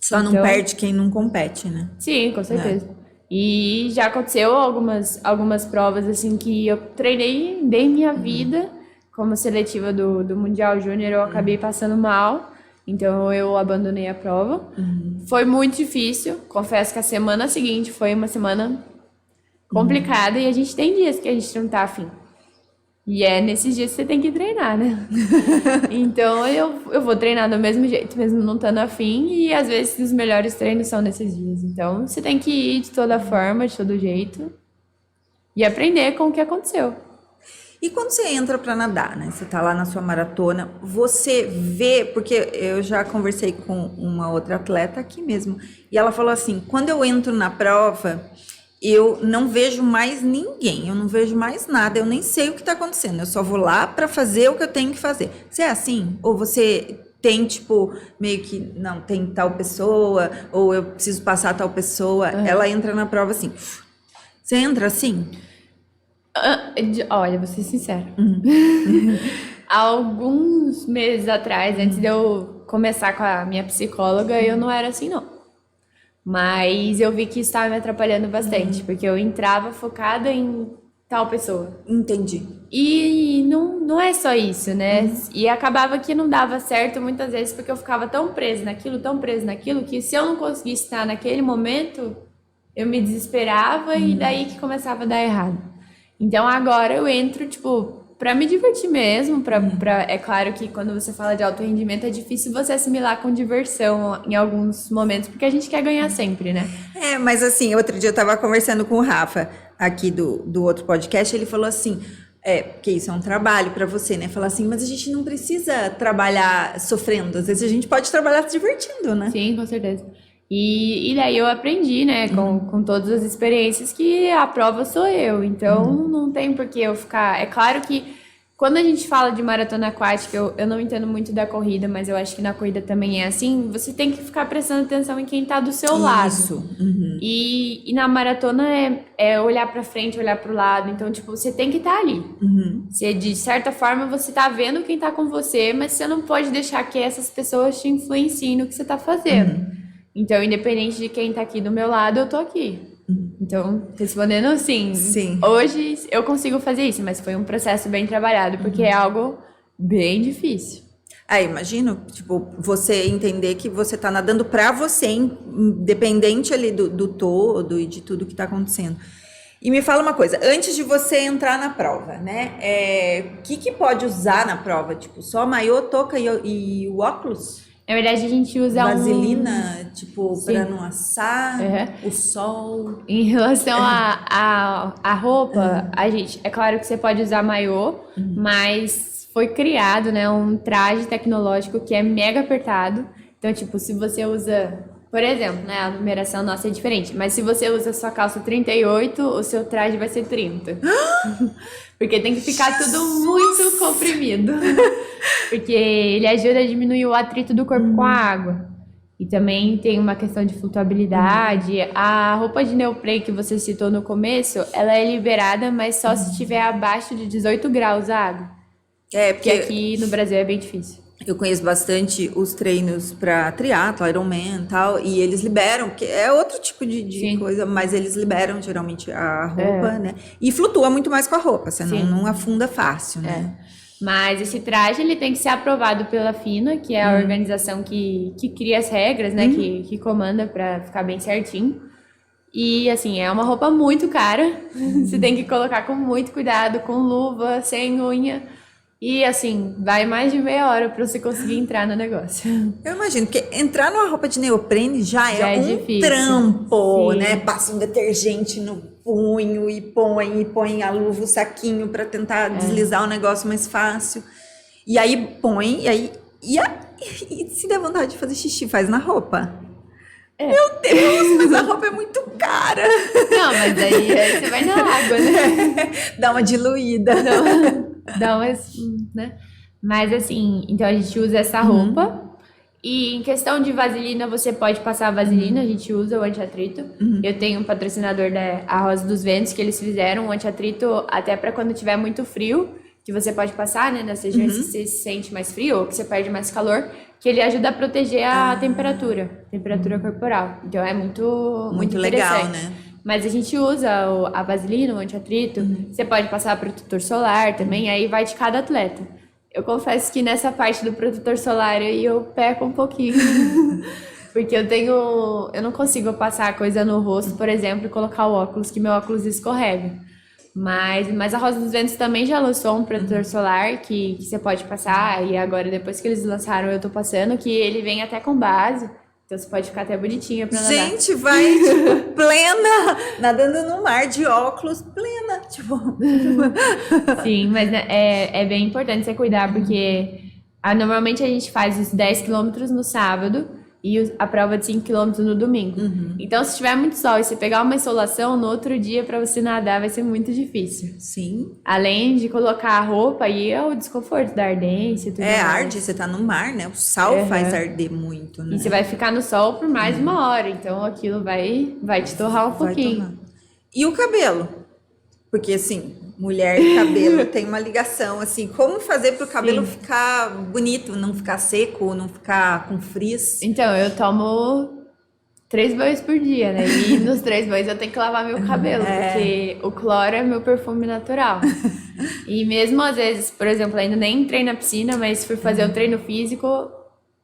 Só não Então- perde quem não compete, né? Sim, com certeza. E já aconteceu algumas provas assim que eu treinei, dei minha vida, como seletiva do Mundial Júnior, eu acabei passando mal, então eu abandonei a prova. Foi muito difícil, confesso que a semana seguinte foi uma semana complicada e a gente tem dias que a gente não tá afim. E é nesses dias que você tem que treinar, né? Então eu vou treinar do mesmo jeito, mesmo não estando afim, e às vezes os melhores treinos são nesses dias. Então você tem que ir de toda forma, de todo jeito, e aprender com o que aconteceu. E quando você entra para nadar, né? Você tá lá na sua maratona, você vê, porque eu já conversei com uma outra atleta aqui mesmo, e ela falou assim: quando eu entro na prova, eu não vejo mais ninguém, eu não vejo mais nada, eu nem sei o que tá acontecendo, eu só vou lá para fazer o que eu tenho que fazer. Você é assim? Ou você tem, tipo, meio que, não, tem tal pessoa, ou eu preciso passar tal pessoa, ela entra na prova assim. Você entra assim? Olha, vou ser sincera. Há alguns meses atrás, antes de eu começar com a minha psicóloga, eu não era assim, não. Mas eu vi que isso estava me atrapalhando bastante, porque eu entrava focada em tal pessoa. Entendi. E não é só isso, né? E acabava que não dava certo muitas vezes, porque eu ficava tão presa naquilo, que se eu não conseguisse estar naquele momento, eu me desesperava e daí que começava a dar errado. Então agora eu entro, tipo, pra me divertir mesmo, é claro que quando você fala de alto rendimento é difícil você assimilar com diversão em alguns momentos, porque a gente quer ganhar sempre, né? Mas assim, outro dia eu tava conversando com o Rafa, aqui do outro podcast, ele falou assim, porque isso é um trabalho pra você, né? Falar assim, mas a gente não precisa trabalhar sofrendo, às vezes a gente pode trabalhar se divertindo, né? Sim, com certeza. E daí eu aprendi, né, com todas as experiências, que a prova sou eu. Então não tem por que eu ficar. É claro que quando a gente fala de maratona aquática, eu não entendo muito da corrida, mas eu acho que na corrida também é assim. Você tem que ficar prestando atenção em quem tá do seu lado. Isso. E na maratona é olhar pra frente, olhar pro lado. Então, tipo, você tem que estar ali. Você, de certa forma, você tá vendo quem tá com você, mas você não pode deixar que essas pessoas te influenciem no que você tá fazendo. Então, independente de quem tá aqui do meu lado, eu tô aqui. Então, respondendo assim, Sim. hoje eu consigo fazer isso, mas foi um processo bem trabalhado, porque é algo bem difícil. Imagino, tipo, você entender que você tá nadando pra você, independente ali do todo e de tudo que tá acontecendo. E me fala uma coisa, antes de você entrar na prova, né? O que pode usar na prova? Tipo, só maiô, touca e o óculos? Na verdade, a gente usa Vaselina, tipo, Sim. pra não assar, Uhum. o sol. Em relação à roupa, a gente, é claro que você pode usar maiô, mas foi criado, né, um traje tecnológico que é mega apertado. Então, tipo, se você usa, por exemplo, né, a numeração nossa é diferente, mas se você usa sua calça 38, o seu traje vai ser 30. Porque tem que ficar tudo muito comprimido. Porque ele ajuda a diminuir o atrito do corpo com a água. E também tem uma questão de flutuabilidade. A roupa de neoprene que você citou no começo, ela é liberada, mas só se estiver abaixo de 18 graus a água. Porque Porque aqui no Brasil é bem difícil. eu conheço bastante os treinos para triatlo, Ironman e tal, e eles liberam, porque é outro tipo de coisa, mas eles liberam geralmente a roupa, né? E flutua muito mais com a roupa, você não afunda fácil, né? Mas esse traje ele tem que ser aprovado pela FINA, que é a organização que cria as regras, né? Que comanda para ficar bem certinho. E assim, é uma roupa muito cara. Você tem que colocar com muito cuidado, com luva, sem unha. E assim, vai mais de meia hora para você conseguir entrar no negócio. Eu imagino, porque entrar numa roupa de neoprene já é um difícil. trampo, Sim. né? Passa um detergente no punho e põe a luva, o saquinho para tentar deslizar o negócio mais fácil. E aí põe, e se der vontade de fazer xixi, faz na roupa. Meu Deus, mas a roupa é muito cara. Não, mas aí você vai na água, né? Dá uma diluída. Dá umas, né? Mas assim, então a gente usa essa roupa. E em questão de vaselina, você pode passar a vaselina, a gente usa o anti-atrito. Eu tenho um patrocinador da Rosa dos Ventos, que eles fizeram um anti-atrito até para quando tiver muito frio, que você pode passar, né, nas regiões que você se sente mais frio ou que você perde mais calor, que ele ajuda a proteger a temperatura corporal. Então é muito legal, interessante. né? Mas a gente usa a vaselina, o anti-atrito. Você pode passar protetor solar também, aí vai de cada atleta. Eu confesso que nessa parte do protetor solar aí eu peco um pouquinho. Porque eu não consigo passar coisa no rosto, por exemplo, e colocar o óculos, que meu óculos escorrega. Mas a Rosa dos Ventos também já lançou um protetor solar que você pode passar. E agora, depois que eles lançaram, eu tô passando, que ele vem até com base. Então você pode ficar até bonitinha pra nadar. Gente, vai, tipo, plena, nadando no mar de óculos, plena, tipo. Sim, mas né, é bem importante você cuidar, porque normalmente a gente faz os 10 quilômetros no sábado e a prova de 5 quilômetros no domingo. Então, se tiver muito sol e você pegar uma insolação, no outro dia pra você nadar vai ser muito difícil. Sim. Além de colocar a roupa e o desconforto da ardência e tudo mais. Arde, você tá no mar, né? O sal faz arder muito, né? E você vai ficar no sol por mais uma hora, então aquilo vai te torrar um pouquinho. E o cabelo? Porque, assim, mulher e cabelo tem uma ligação, assim, como fazer pro cabelo ficar bonito, não ficar seco, não ficar com frizz? Então, eu tomo 3 banhos por dia, né? E nos 3 banhos eu tenho que lavar meu cabelo, porque o cloro é meu perfume natural. E mesmo às vezes, por exemplo, ainda nem entrei na piscina, mas fui fazer o treino físico,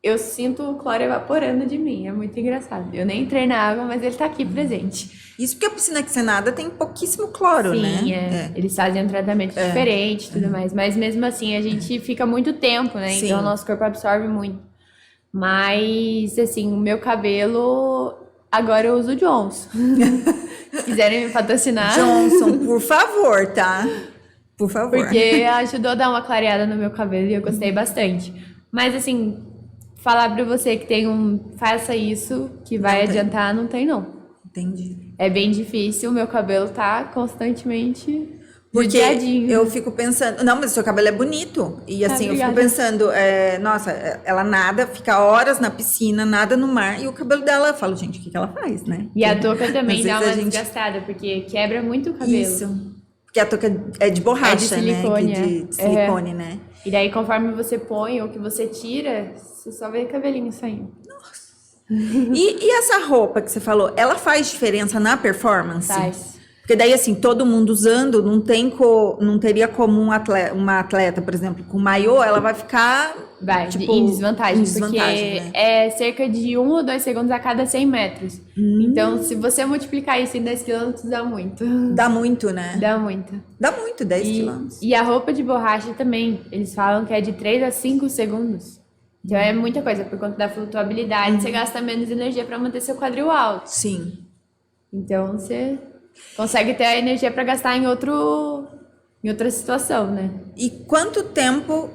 eu sinto o cloro evaporando de mim. É muito engraçado. Eu nem entrei na água, mas ele tá aqui presente. Isso porque a piscina que você nada tem pouquíssimo cloro, né? Sim, eles fazem um tratamento diferente e tudo mais. Mas mesmo assim, a gente fica muito tempo, né? Sim. Então o nosso corpo absorve muito. Mas, assim, o meu cabelo... Agora eu uso Johnson. Se quiserem me patrocinar. Johnson, por favor, tá? Por favor. Porque ajudou a dar uma clareada no meu cabelo e eu gostei bastante. Mas, assim, falar pra você que faça isso, que vai adiantar, não tem, não. Entendi. É bem difícil, o meu cabelo tá constantemente Porque judiadinho. eu fico pensando... Não, mas o seu cabelo é bonito. E assim, eu fico pensando... nossa, ela nada, fica horas na piscina, nada no mar. E o cabelo dela, eu falo, gente, o que ela faz, né? E a touca também às dá vezes uma desgastada, porque quebra muito o cabelo. Isso. Porque a touca é de borracha, silicone, né? De silicone, né? E daí, conforme você põe ou que você tira, você só vê cabelinho saindo. E essa roupa que você falou, ela faz diferença na performance? Faz. Porque daí, assim, todo mundo usando, não teria como uma atleta, por exemplo, com maiô, ela vai ficar... Vai, tipo, em desvantagem, porque né? É cerca de 1 ou 2 segundos a cada 100 metros. Então, se você multiplicar isso em 10 quilômetros, dá muito. Dá muito, né? Dá muito. Dá muito, 10 quilômetros. E a roupa de borracha também, eles falam que é de 3 a 5 segundos. Então, é muita coisa, por conta da flutuabilidade, você gasta menos energia para manter seu quadril alto. Sim. Então, você consegue ter a energia para gastar em outra situação, né? E quanto tempo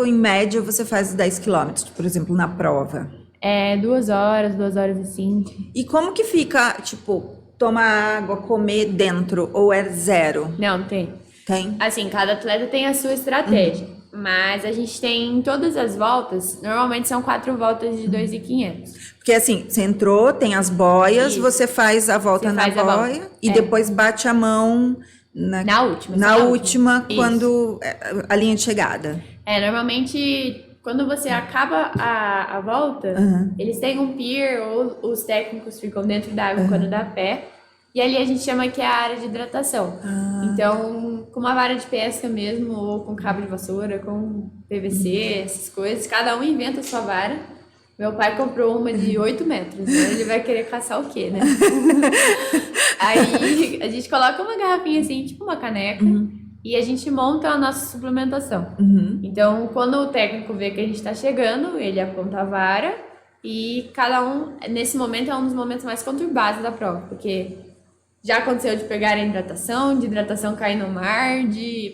em média, você faz os 10 quilômetros, por exemplo, na prova? É 2 horas e 5. E como que fica, tipo, tomar água, comer dentro, ou é zero? Não, tem. Tem? Assim, cada atleta tem a sua estratégia. Mas a gente tem todas as voltas, normalmente são 4 voltas de 2.500. Porque assim, você entrou, tem as boias, Isso. você faz a volta Você na faz a boia volta. e depois bate a mão Na última. na só última, Isso. quando a linha de chegada. Normalmente, quando você acaba a volta, eles têm um pier ou os técnicos ficam dentro da água quando dá pé. E ali a gente chama que é a área de hidratação. Então, com uma vara de pesca mesmo, ou com cabo de vassoura, com PVC, essas coisas, cada um inventa a sua vara. Meu pai comprou uma de 8 metros, né? Ele vai querer caçar o quê, né? Aí a gente coloca uma garrafinha assim, tipo uma caneca, e a gente monta a nossa suplementação. Então, quando o técnico vê que a gente tá chegando, ele aponta a vara, e cada um, nesse momento, é um dos momentos mais conturbados da prova, porque já aconteceu de pegar a hidratação, de hidratação cair no mar,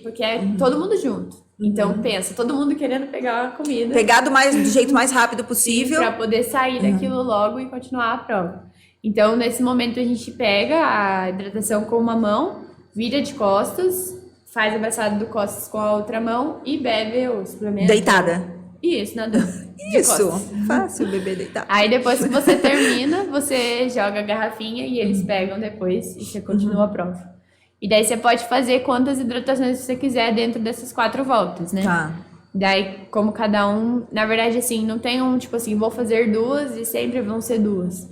porque é todo mundo junto. Então, pensa, todo mundo querendo pegar a comida. Pegar do jeito mais rápido possível. Para poder sair daquilo logo e continuar a prova. Então, nesse momento, a gente pega a hidratação com uma mão, vira de costas, faz abraçado do costas com a outra mão e bebe o suplemento. Deitada. Isso, nadando. Isso, fácil beber deitado. Aí depois que você termina, você joga a garrafinha e eles pegam depois e você continua a prova. E daí você pode fazer quantas hidratações você quiser dentro dessas 4 voltas, né? Tá. Daí, como cada um... Na verdade, assim, não tem um, tipo assim, vou fazer 2 e sempre vão ser 2.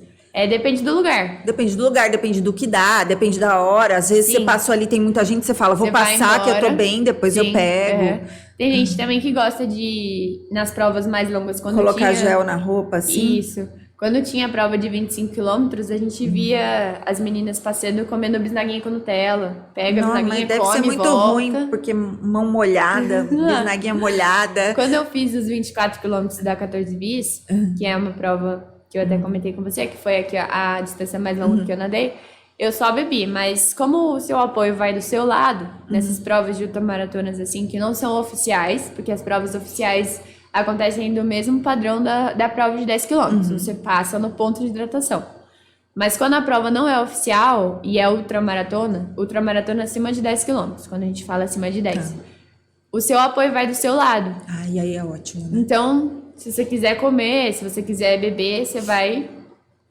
Depende do lugar. Depende do lugar, depende do que dá, depende da hora. Às vezes você passou ali, tem muita gente, você fala, vou Você vai passar que eu tô embora. bem, depois eu pego. Tem gente também que gosta de, nas provas mais longas, quando Colocar tinha... gel na roupa, assim. Isso. Quando tinha a prova de 25 quilômetros, a gente via as meninas passeando comendo bisnaguinha com Nutella. Pega a Não, bisnaguinha, mas deve come ser muito volta. ruim, porque mão molhada, bisnaguinha molhada. Quando eu fiz os 24 quilômetros da 14 bis, que é uma prova que eu até comentei com você, que foi aqui a distância mais longa que eu nadei, eu só bebi, mas como o seu apoio vai do seu lado, nessas provas de ultramaratonas assim, que não são oficiais, porque as provas oficiais acontecem do mesmo padrão da prova de 10 quilômetros, você passa no ponto de hidratação. Mas quando a prova não é oficial e é ultramaratona acima de 10 quilômetros, quando a gente fala acima de 10, o seu apoio vai do seu lado. Ai, aí é ótimo, né? Então, se você quiser comer, se você quiser beber, você vai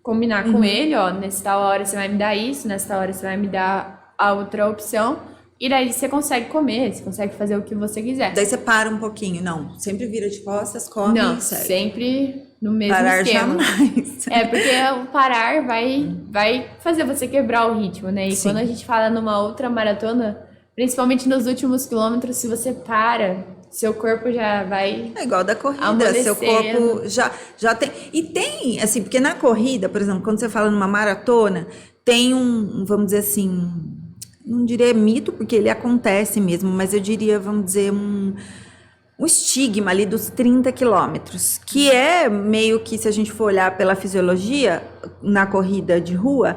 combinar com ele, ó, nessa tal hora você vai me dar isso, nessa hora você vai me dar a outra opção, e daí você consegue comer, você consegue fazer o que você quiser. Daí você para um pouquinho, não, sempre vira de costas, come Não, e segue. sempre no mesmo Parar esquema. jamais. Porque o parar vai fazer você quebrar o ritmo, né? E quando a gente fala numa outra maratona, principalmente nos últimos quilômetros, se você para, seu corpo já vai... É igual da corrida, amolecendo. seu corpo já tem... E tem, assim, porque na corrida, por exemplo, quando você fala numa maratona, tem vamos dizer assim, não diria mito, porque ele acontece mesmo, mas eu diria, vamos dizer, um estigma ali dos 30 quilômetros, que é meio que, se a gente for olhar pela fisiologia, na corrida de rua,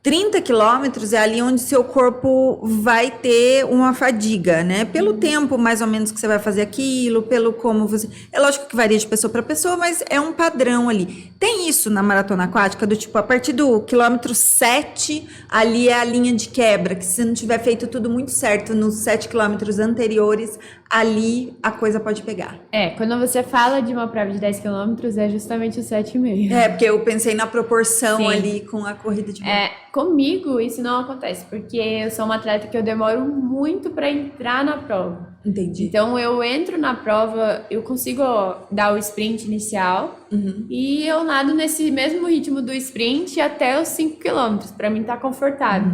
30 quilômetros é ali onde seu corpo vai ter uma fadiga, né? Pelo tempo, mais ou menos, que você vai fazer aquilo, pelo como você... É lógico que varia de pessoa para pessoa, mas é um padrão ali. Tem isso na maratona aquática, do tipo, a partir do quilômetro 7, ali é a linha de quebra, que se você não tiver feito tudo muito certo nos 7 quilômetros anteriores, ali a coisa pode pegar. Quando você fala de uma prova de 10 quilômetros, é justamente o 7,5. Porque eu pensei na proporção Sim. ali com a corrida de rua. Comigo isso não acontece, porque eu sou uma atleta que eu demoro muito para entrar na prova. Entendi. Então eu entro na prova, eu consigo dar o sprint inicial e eu nado nesse mesmo ritmo do sprint até os 5 quilômetros, para mim tá confortável.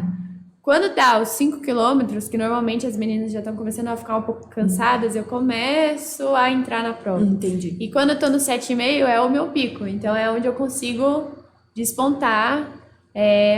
Quando dá os 5 quilômetros, que normalmente as meninas já estão começando a ficar um pouco cansadas, eu começo a entrar na prova. Entendi. E quando eu tô no 7,5 é o meu pico, então é onde eu consigo despontar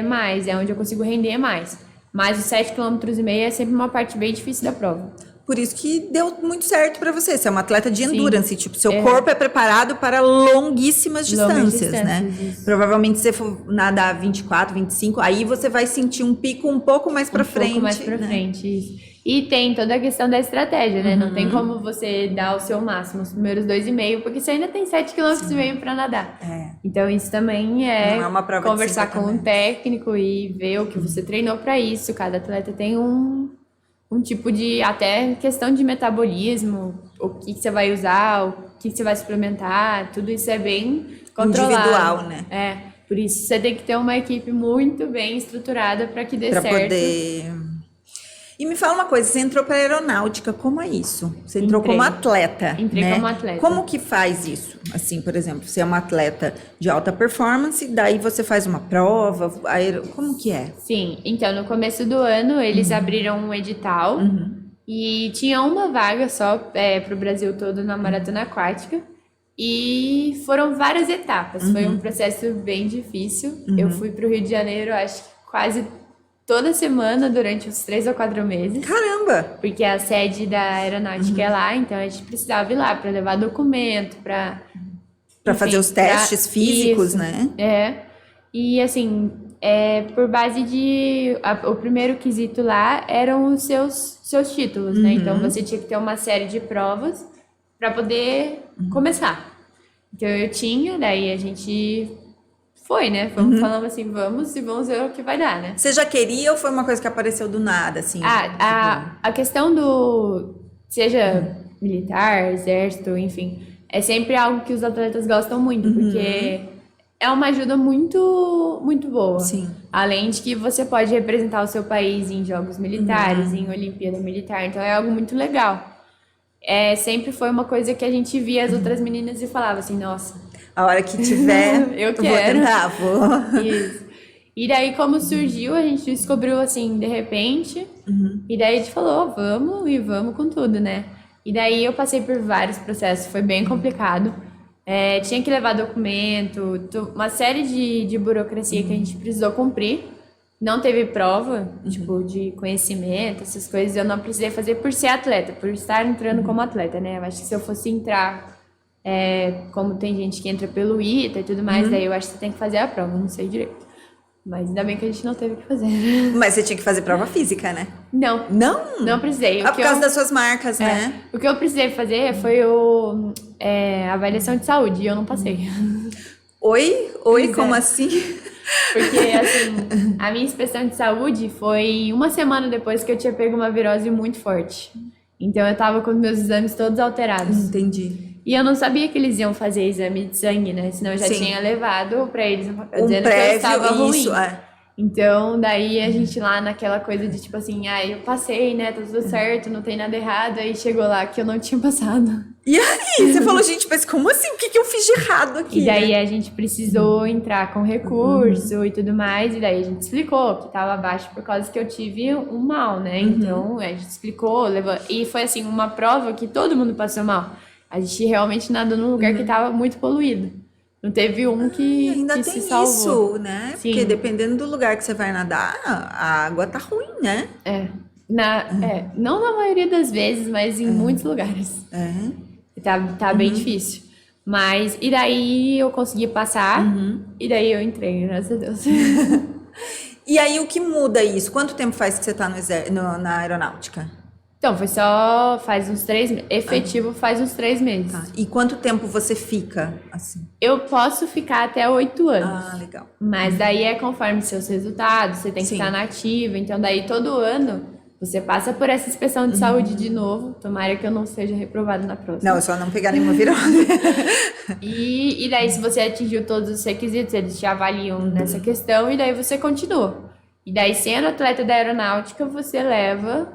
mais, é onde eu consigo render mais. Mas os 7,5 km é sempre uma parte bem difícil da prova. Por isso que deu muito certo para você. Você é uma atleta de endurance, tipo, seu É. corpo é preparado para longuíssimas distâncias, né? Isso. Provavelmente se você for nadar 24, 25, aí você vai sentir um pico um pouco mais para frente. Um pouco mais pra né? frente, isso. E tem toda a questão da estratégia, né? Não tem como você dar o seu máximo, os primeiros 2,5, porque você ainda tem 7,5 km para nadar. É. Então isso também é, Não é uma prova de conversar 50 com um metros. técnico e ver o que você treinou para isso. Cada atleta tem um tipo de, até questão de metabolismo, o que você vai usar, o que você vai suplementar, tudo isso é bem controlado. Individual, né? É, por isso você tem que ter uma equipe muito bem estruturada para que dê Para certo. poder. E me fala uma coisa, você entrou para aeronáutica, como é isso? Você entrou Entrei. como atleta, Entrei né? como atleta. Como que faz isso? Assim, por exemplo, você é uma atleta de alta performance, daí você faz uma prova, como que é? Sim, então no começo do ano eles abriram um edital e tinha uma vaga só para o Brasil todo na maratona aquática e foram várias etapas. Foi um processo bem difícil. Eu fui para o Rio de Janeiro, acho que quase toda semana durante uns 3 ou 4 meses. Caramba! Porque a sede da aeronáutica é lá, então a gente precisava ir lá para levar documento, para Fazer os testes físicos, isso. né? É. E assim, por base de. O primeiro quesito lá eram os seus títulos, né? Então você tinha que ter uma série de provas para poder começar. Então eu tinha, daí a gente foi, né? Fomos falando assim, vamos ver o que vai dar, né? Você já queria ou foi uma coisa que apareceu do nada, assim? A questão do. Seja militar, exército, enfim, é sempre algo que os atletas gostam muito, porque é uma ajuda muito, muito boa. Sim. Além de que você pode representar o seu país em jogos militares, em Olimpíada Militar, então é algo muito legal. Sempre foi uma coisa que a gente via as outras meninas e falava assim, nossa, A hora que tiver, Eu vou quero. tentar, vou. isso. E daí, como surgiu, a gente descobriu assim, de repente, e daí a gente falou, vamos com tudo, né? E daí eu passei por vários processos, foi bem complicado. Tinha que levar documento, uma série de burocracia que a gente precisou cumprir. Não teve prova, tipo, de conhecimento, essas coisas. Eu não precisei fazer por ser atleta, por estar entrando como atleta, né? Eu acho que se eu fosse entrar, como tem gente que entra pelo ITA e tudo mais, daí eu acho que você tem que fazer a prova, não sei direito. Mas ainda bem que a gente não teve que fazer. Mas você tinha que fazer prova física, né? Não, Não? não precisei. Por causa das suas marcas, né? O que eu precisei fazer foi a avaliação de saúde e eu não passei. Oi, Pois como é. assim? Porque, assim, a minha inspeção de saúde foi uma semana depois que eu tinha pego uma virose muito forte. Então, eu tava com meus exames todos alterados. Entendi. E eu não sabia que eles iam fazer exame de sangue, né? Senão eu já Sim. tinha levado pra eles dizendo que eu prévio, estava ruim. isso, Então, daí a gente lá naquela coisa de tipo assim, eu passei, né? Tá tudo certo, não tem nada errado. Aí chegou lá que eu não tinha passado. E aí, você falou, gente, mas como assim? O que eu fiz de errado aqui? E daí a gente precisou entrar com recurso e tudo mais, e daí a gente explicou que tava abaixo por causa que eu tive um mal, né? Então a gente explicou, e foi assim, uma prova que todo mundo passou mal. A gente realmente nadou num lugar que tava muito poluído. Não teve um que, Ainda que tem se salvou. isso, né? Sim. Porque dependendo do lugar que você vai nadar, a água tá ruim, né? Não na maioria das vezes, mas em muitos lugares. Tá bem difícil. Mas, e daí eu consegui passar, e daí eu entrei, graças a Deus. E aí, o que muda isso? Quanto tempo faz que você tá na aeronáutica? Então, foi só faz uns 3 meses. Efetivo faz uns 3 meses. Tá. E quanto tempo você fica, assim? Eu posso ficar até 8 anos. Ah, legal. Mas daí é conforme seus resultados, você tem que Sim. estar nativa. Então, daí todo ano você passa por essa inspeção de saúde de novo. Tomara que eu não seja reprovado na próxima. Não, é só não pegar nenhuma virose. E daí, se você atingiu todos os requisitos, eles te avaliam nessa questão e daí você continua. E daí, sendo atleta da aeronáutica, você leva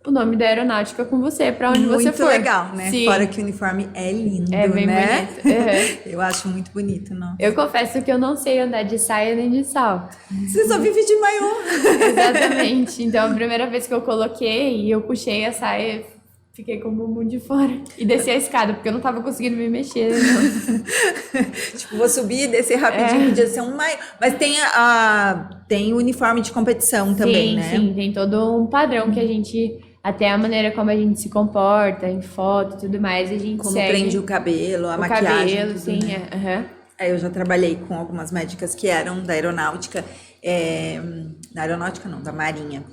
o nome da aeronáutica com você pra onde você for. Muito legal, né? Sim. Fora que o uniforme é lindo, É bem né? bonito. Uhum. Eu acho muito bonito, não? Eu confesso que eu não sei andar de saia nem de salto. Você só vive de maiô. Exatamente. Então, a primeira vez que eu coloquei e eu puxei a saia, fiquei com o bumbum de fora. E desci a escada, porque eu não tava conseguindo me mexer. Não. Tipo, vou subir e descer rapidinho, podia ser um maiô. Mas tem o uniforme de competição também, né? Sim, tem todo um padrão que a gente... Até a maneira como a gente se comporta em foto e tudo mais, a gente Como segue prende o cabelo, a o maquiagem, cabelo, tudo, sim, né? aham. Aí eu já trabalhei com algumas médicas que eram da aeronáutica, da aeronáutica não, da marinha.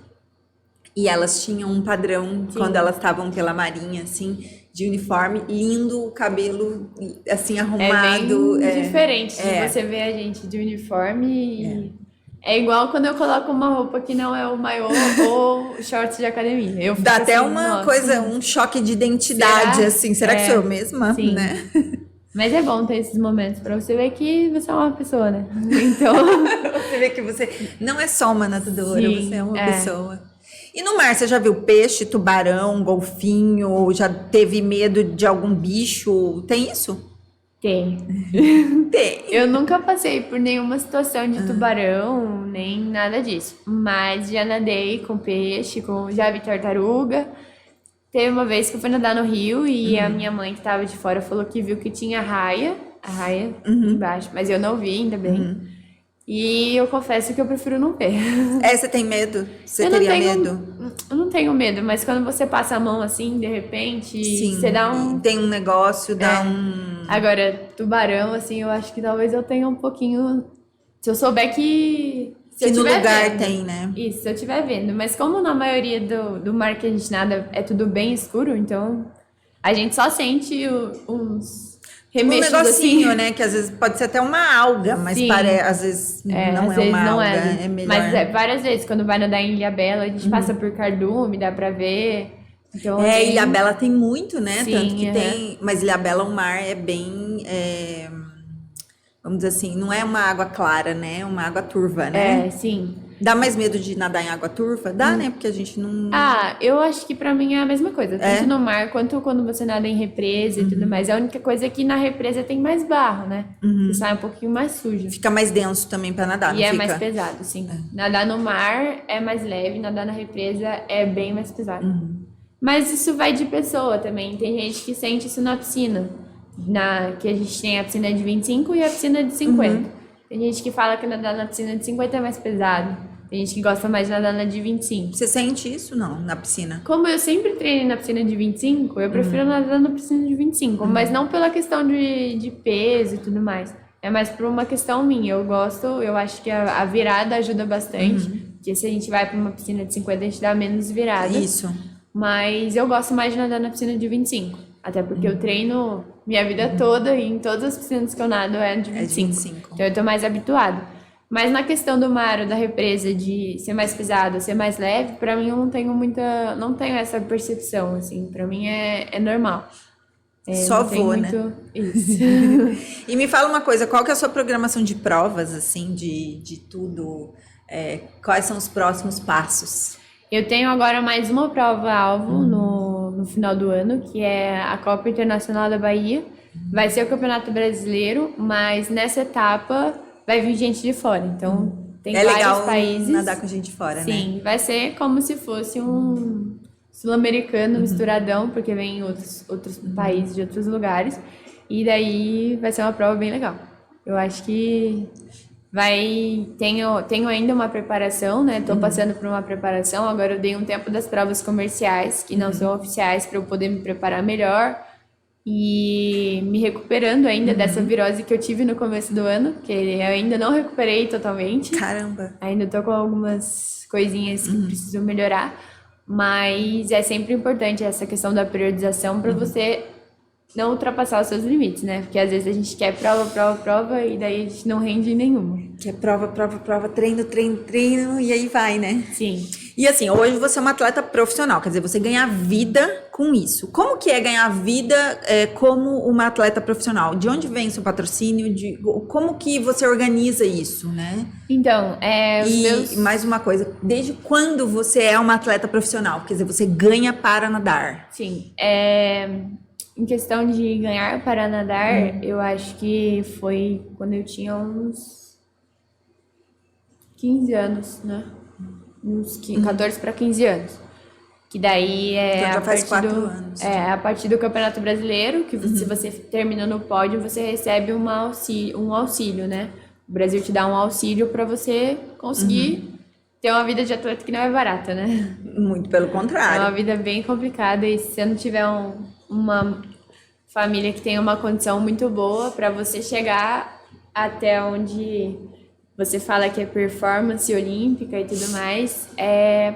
E elas tinham um padrão, quando elas estavam pela marinha, assim, de uniforme, lindo, o cabelo, assim, arrumado. É bem diferente de você ver a gente de uniforme e... É igual quando eu coloco uma roupa que não é o maiô ou shorts de academia. Eu fico Dá até assim, uma nossa. coisa, um choque de identidade, Será? assim. Será que sou eu mesma? Sim. Né? Mas é bom ter esses momentos pra você ver que você é uma pessoa, né? Então, Você vê que você não é só uma nadadora, Sim, você é uma pessoa. E no mar, você já viu peixe, tubarão, golfinho? Já teve medo de algum bicho? Tem isso? tem. Tem. Eu nunca passei por nenhuma situação de tubarão, nem nada disso. Mas já nadei com peixe, já vi tartaruga. Teve uma vez que eu fui nadar no rio e a minha mãe que estava de fora falou que viu que tinha a raia embaixo, mas eu não vi, ainda bem. E eu confesso que eu prefiro não ver. Você tem medo? Você Eu não teria tenho- medo? Eu não tenho medo, mas quando você passa a mão assim, de repente, Sim. você dá um... Tem um negócio, dá um... Agora, tubarão, assim, eu acho que talvez eu tenha um pouquinho... Se eu souber que... Se Que eu no tiver lugar vendo. tem, né? Isso, se eu estiver vendo. Mas como na maioria do mar que a gente nada é tudo bem escuro, então a gente só sente uns Um remexos negocinho, assim. né? Que às vezes pode ser até uma alga, mas Sim. às vezes não Às é vezes uma não alga. é. É melhor. Mas várias vezes, quando vai nadar em Ilhabela, a gente passa por cardume, dá pra ver. Então, tem- Ilhabela tem muito, né? Sim, Tanto que aham. tem... Mas Ilhabela, o mar é bem... vamos dizer assim, não é uma água clara, né? É uma água turva, né? sim. Dá mais medo de nadar em água turva? Dá, né? Porque a gente não... Ah, eu acho que pra mim é a mesma coisa. Tanto É? no mar quanto quando você nada em represa e tudo mais. A única coisa é que na represa tem mais barro, né? Você sai um pouquinho mais sujo. Fica mais denso também pra nadar, E não é fica? mais pesado, sim. Nadar no mar é mais leve, nadar na represa é bem mais pesado. Mas isso vai de pessoa também. Tem gente que sente isso na piscina. Que a gente tem a piscina de 25 e a piscina de 50. Tem gente que fala que nadar na piscina de 50 é mais pesado. Tem gente que gosta mais de nadar na de 25. Você sente isso, não, na piscina? Como eu sempre treinei na piscina de 25, eu prefiro nadar na piscina de 25. Mas não pela questão de peso e tudo mais. É mais por uma questão minha. Eu acho que a virada ajuda bastante. Porque se a gente vai para uma piscina de 50, a gente dá menos virada. Isso. Mas eu gosto mais de nadar na piscina de 25. Até porque eu treino minha vida toda e em todas as piscinas que eu nado é de 25. É de 25. Então eu tô mais habituada. Mas na questão do mar ou da represa de ser mais pesado, ser mais leve, pra mim eu não tenho essa percepção, assim. Pra mim é normal. Só não tem vou, né? muito isso. E me fala uma coisa, qual que é a sua programação de provas, assim, de tudo? Quais são os próximos passos? Eu tenho agora mais uma prova-alvo no final do ano, que é a Copa Internacional da Bahia. Vai ser o Campeonato Brasileiro, mas nessa etapa vai vir gente de fora. Então, tem vários legal países. nadar com gente de fora, né? Sim, vai ser como se fosse um sul-americano misturadão, porque vem outros países de outros lugares. E daí vai ser uma prova bem legal. Eu acho que tenho ainda uma preparação, né? Tô passando por uma preparação. Agora eu dei um tempo das provas comerciais, que não são oficiais, para eu poder me preparar melhor. E me recuperando ainda dessa virose que eu tive no começo do ano, que eu ainda não recuperei totalmente. Caramba! Ainda tô com algumas coisinhas que preciso melhorar, mas é sempre importante essa questão da periodização para você não ultrapassar os seus limites, né? Porque às vezes a gente quer prova e daí a gente não rende em nenhuma. Que é prova, treino, e aí vai, né? Sim. E assim, hoje você é uma atleta profissional, quer dizer, você ganha vida com isso. Como que é ganhar vida como uma atleta profissional? De onde vem seu patrocínio? Como que você organiza isso, né? Então, E mais uma coisa, desde quando você é uma atleta profissional? Quer dizer, você ganha para nadar. Sim, em questão de ganhar para nadar, eu acho que foi quando eu tinha uns 15 anos, né? Uns 14 para 15 anos. Que daí Então já faz 4 anos. A partir do Campeonato Brasileiro, que se você termina no pódio, você recebe um auxílio, né? O Brasil te dá um auxílio para você conseguir ter uma vida de atleta que não é barata, né? Muito pelo É contrário. uma vida bem complicada e se você não tiver uma família que tenha uma condição muito boa para você chegar até onde você fala que é performance olímpica e tudo mais, é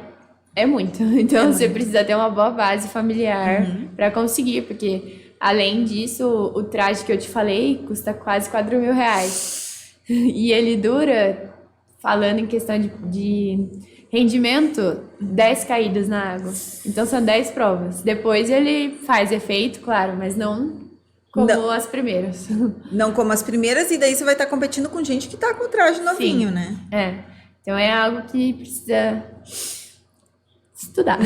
muito. Então você precisa ter uma boa base familiar para conseguir, porque além disso, o traje que eu te falei custa quase R$ 4.000. E ele dura, falando em questão de rendimento, 10 caídas na água. Então são 10 provas. Depois ele faz efeito, claro, mas não como as primeiras. Não como as primeiras, e daí você vai estar competindo com gente que tá com traje novinho, né? Então é algo que precisa estudar.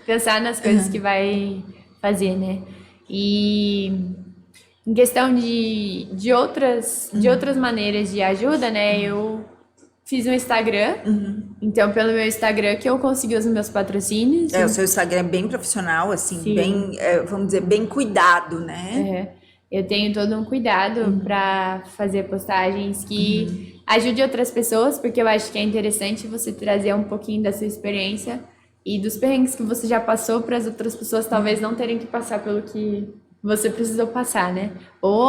Pensar nas coisas que vai fazer, né? E em questão de outras maneiras de ajuda, né? Eu fiz um Instagram. Então, pelo meu Instagram que eu consegui os meus patrocínios. O seu Instagram é bem profissional, assim, Sim. bem, vamos dizer, bem cuidado, né? Eu tenho todo um cuidado para fazer postagens que ajude outras pessoas, porque eu acho que é interessante você trazer um pouquinho da sua experiência e dos perrengues que você já passou para as outras pessoas talvez não terem que passar pelo que você precisou passar, né? Ou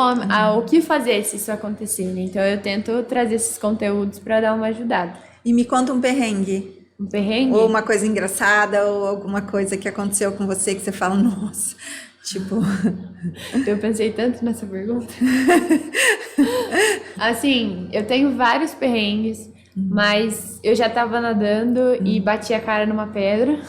o que fazer se isso acontecer, né? Então eu tento trazer esses conteúdos para dar uma ajudada. E me conta um perrengue. Um perrengue? Ou uma coisa engraçada, ou alguma coisa que aconteceu com você que você fala, nossa, tipo... Eu pensei tanto nessa pergunta. Assim, eu tenho vários perrengues, mas eu já tava nadando e bati a cara numa pedra.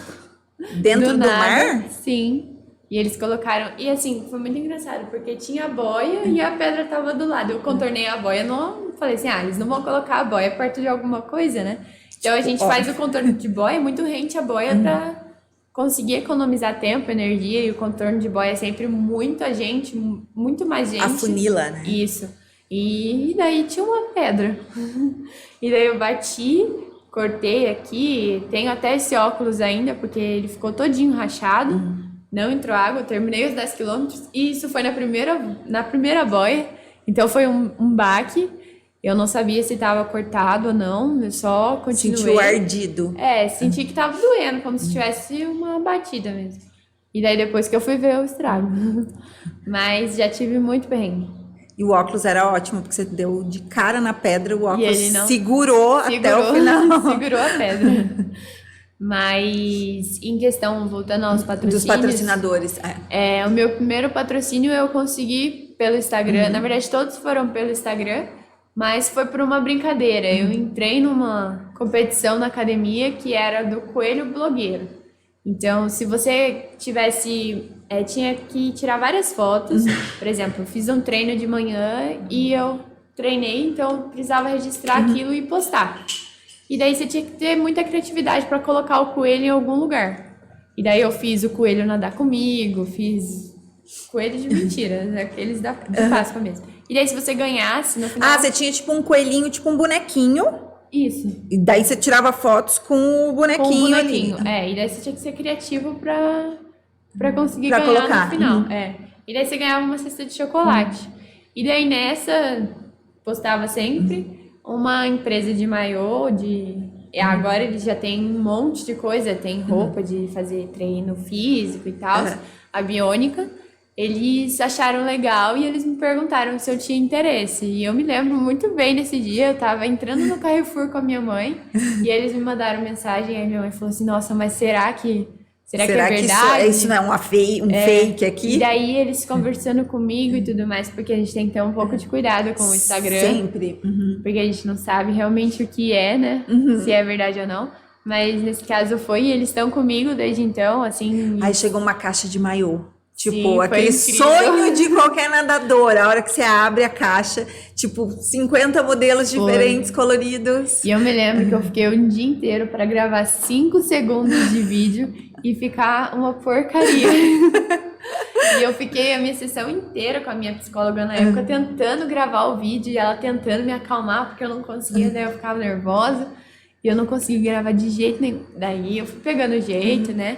Dentro do mar? Sim. E eles colocaram... E assim, foi muito engraçado, porque tinha a boia e a pedra tava do lado. Eu contornei a boia, não falei assim, eles não vão colocar a boia perto de alguma coisa, né? Então a gente faz o contorno de boia, muito rente a boia pra conseguir economizar tempo, energia, e o contorno de boia é sempre muita gente, muito mais gente. Afunila, né? Isso. E daí tinha uma pedra. E daí eu bati, cortei aqui, tenho até esse óculos ainda, porque ele ficou todinho rachado, não entrou água, eu terminei os 10 quilômetros, e isso foi na primeira boia, então foi um baque. Eu não sabia se estava cortado ou não, eu só continuei. Sentiu ardido. Senti que tava doendo, como se tivesse uma batida mesmo. E daí depois que eu fui ver o estrago. Mas já tive muito perrengue. E o óculos era ótimo, porque você deu de cara na pedra, o óculos ele não segurou até o final. Segurou a pedra. Mas em questão, voltando aos patrocínios... Dos patrocinadores. O meu primeiro patrocínio eu consegui pelo Instagram. Na verdade, todos foram pelo Instagram. Mas foi por uma brincadeira. Eu entrei numa competição na academia que era do coelho blogueiro. Então, se você tivesse... tinha que tirar várias fotos. Por exemplo, eu fiz um treino de manhã e eu treinei, então eu precisava registrar aquilo e postar. E daí você tinha que ter muita criatividade para colocar o coelho em algum lugar. E daí eu fiz o coelho nadar comigo, fiz coelho de mentira, aqueles da Páscoa mesmo. E daí, se você ganhasse, no final... você tinha tipo um coelhinho, tipo um bonequinho. Isso. E daí você tirava fotos com o bonequinho, ali. E daí você tinha que ser criativo pra conseguir pra ganhar colocar. no final. E daí você ganhava uma cesta de chocolate. E daí nessa, postava sempre uma empresa de maiô, agora eles já tem um monte de coisa, tem roupa de fazer treino físico e tal, a Biônica. Eles acharam legal e eles me perguntaram se eu tinha interesse. E eu me lembro muito bem desse dia, eu tava entrando no Carrefour com a minha mãe e eles me mandaram mensagem e a minha mãe falou assim, nossa, mas será que é verdade? Isso não é fake aqui? E daí eles conversando comigo e tudo mais, porque a gente tem que ter um pouco de cuidado com o Instagram. Sempre. Porque a gente não sabe realmente o que é, né? Se é verdade ou não. Mas nesse caso foi, e eles estão comigo desde então, assim. Aí chegou uma caixa de maiô. Tipo, Sim, aquele incrível. sonho de qualquer nadador. A hora que você abre a caixa, tipo, 50 modelos diferentes, coloridos. E eu me lembro que eu fiquei um dia inteiro para gravar 5 segundos de vídeo e ficar uma porcaria. E eu fiquei a minha sessão inteira com a minha psicóloga na época tentando gravar o vídeo e ela tentando me acalmar porque eu não conseguia, daí eu ficava nervosa e eu não conseguia gravar de jeito nenhum. Daí eu fui pegando o jeito, né?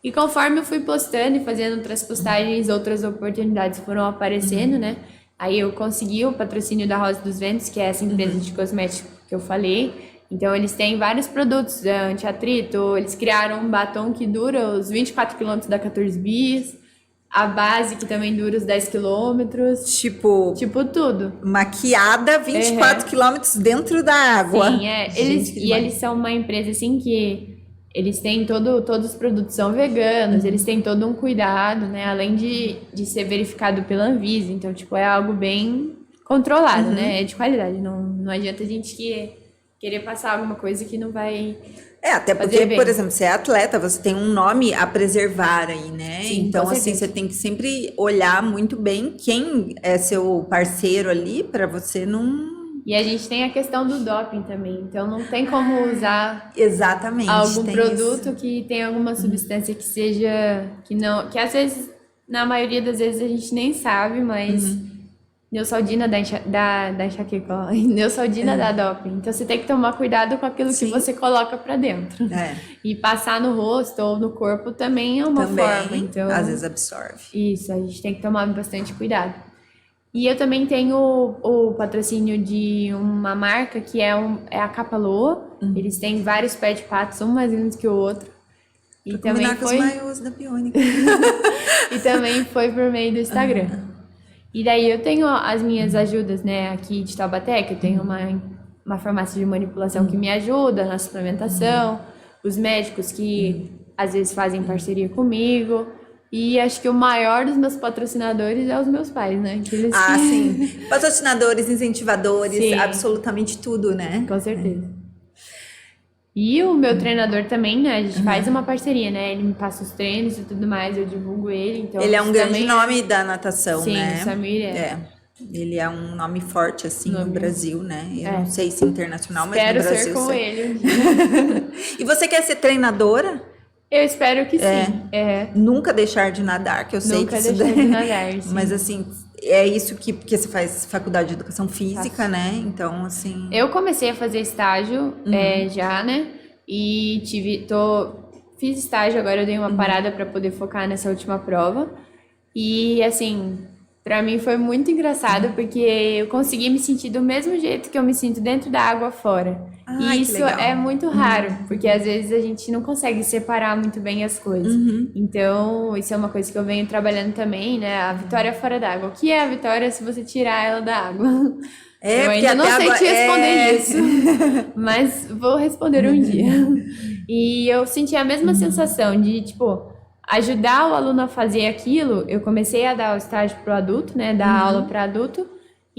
E conforme eu fui postando e fazendo outras postagens, outras oportunidades foram aparecendo, né? Aí eu consegui o patrocínio da Rosa dos Ventos, que é essa empresa de cosméticos que eu falei. Então eles têm vários produtos anti-atrito, eles criaram um batom que dura os 24 km da 14 bis, a base que também dura os 10 quilômetros. Tipo, Tudo. maquiada 24 quilômetros dentro da água. Sim, é. Eles são uma empresa assim que eles têm todos os produtos são veganos, eles têm todo um cuidado, né? Além de ser verificado pela Anvisa. Então, tipo, é algo bem controlado, né? É de qualidade. Não adianta a gente querer passar alguma coisa que não vai. Até porque, por exemplo, você é atleta, você tem um nome a preservar aí, né? Sim, então, assim, você tem que sempre olhar muito bem quem é seu parceiro ali para você não. E a gente tem a questão do doping também, então não tem como usar Exatamente, algum tem produto isso. que tenha alguma substância que seja, que às vezes, na maioria das vezes a gente nem sabe, mas Neosaldina da enxaqueca, ó, Neosaldina da doping. Então você tem que tomar cuidado com aquilo que você coloca pra dentro. E passar no rosto ou no corpo também é uma forma. Então, às vezes absorve. Isso, a gente tem que tomar bastante cuidado. E eu também tenho o patrocínio de uma marca que é a Capa Loa. Eles têm vários pé de patos, um mais lindo que o outro. E pra também com os maiôs da Biônica. E também foi por meio do Instagram. E daí eu tenho as minhas ajudas, né, aqui de Taubaté, que eu tenho uma farmácia de manipulação que me ajuda na suplementação, os médicos que às vezes fazem parceria comigo. E acho que o maior dos meus patrocinadores é os meus pais, né? Sim. Patrocinadores, incentivadores, sim, absolutamente tudo, né? Com certeza. E o meu treinador também, né? A gente faz uma parceria, né? Ele me passa os treinos e tudo mais, eu divulgo ele. Então ele é um grande nome da natação, sim, né? Sim, o Samir é. Ele é um nome forte, assim, no Brasil, né? Eu não sei se internacional, Espero mas no Brasil. Ser como ele. E você quer ser treinadora? Eu espero que sim. Nunca deixar de nadar, que eu sei que isso Nunca deixar de nadar, sim. Mas assim, é isso porque você faz faculdade de educação física, né? Então, assim. Eu comecei a fazer estágio já, né? E fiz estágio, agora eu dei uma parada para poder focar nessa última prova. E assim, pra mim foi muito engraçado porque eu consegui me sentir do mesmo jeito que eu me sinto dentro da água fora. E isso é muito raro, porque às vezes a gente não consegue separar muito bem as coisas. Então, isso é uma coisa que eu venho trabalhando também, né? A vitória fora d'água. O que é a vitória se você tirar ela da água? Eu ainda não sei te responder isso, mas vou responder um dia. E eu senti a mesma sensação de, tipo, ajudar o aluno a fazer aquilo. Eu comecei a dar o estágio pro adulto, né? Dar aula para adulto.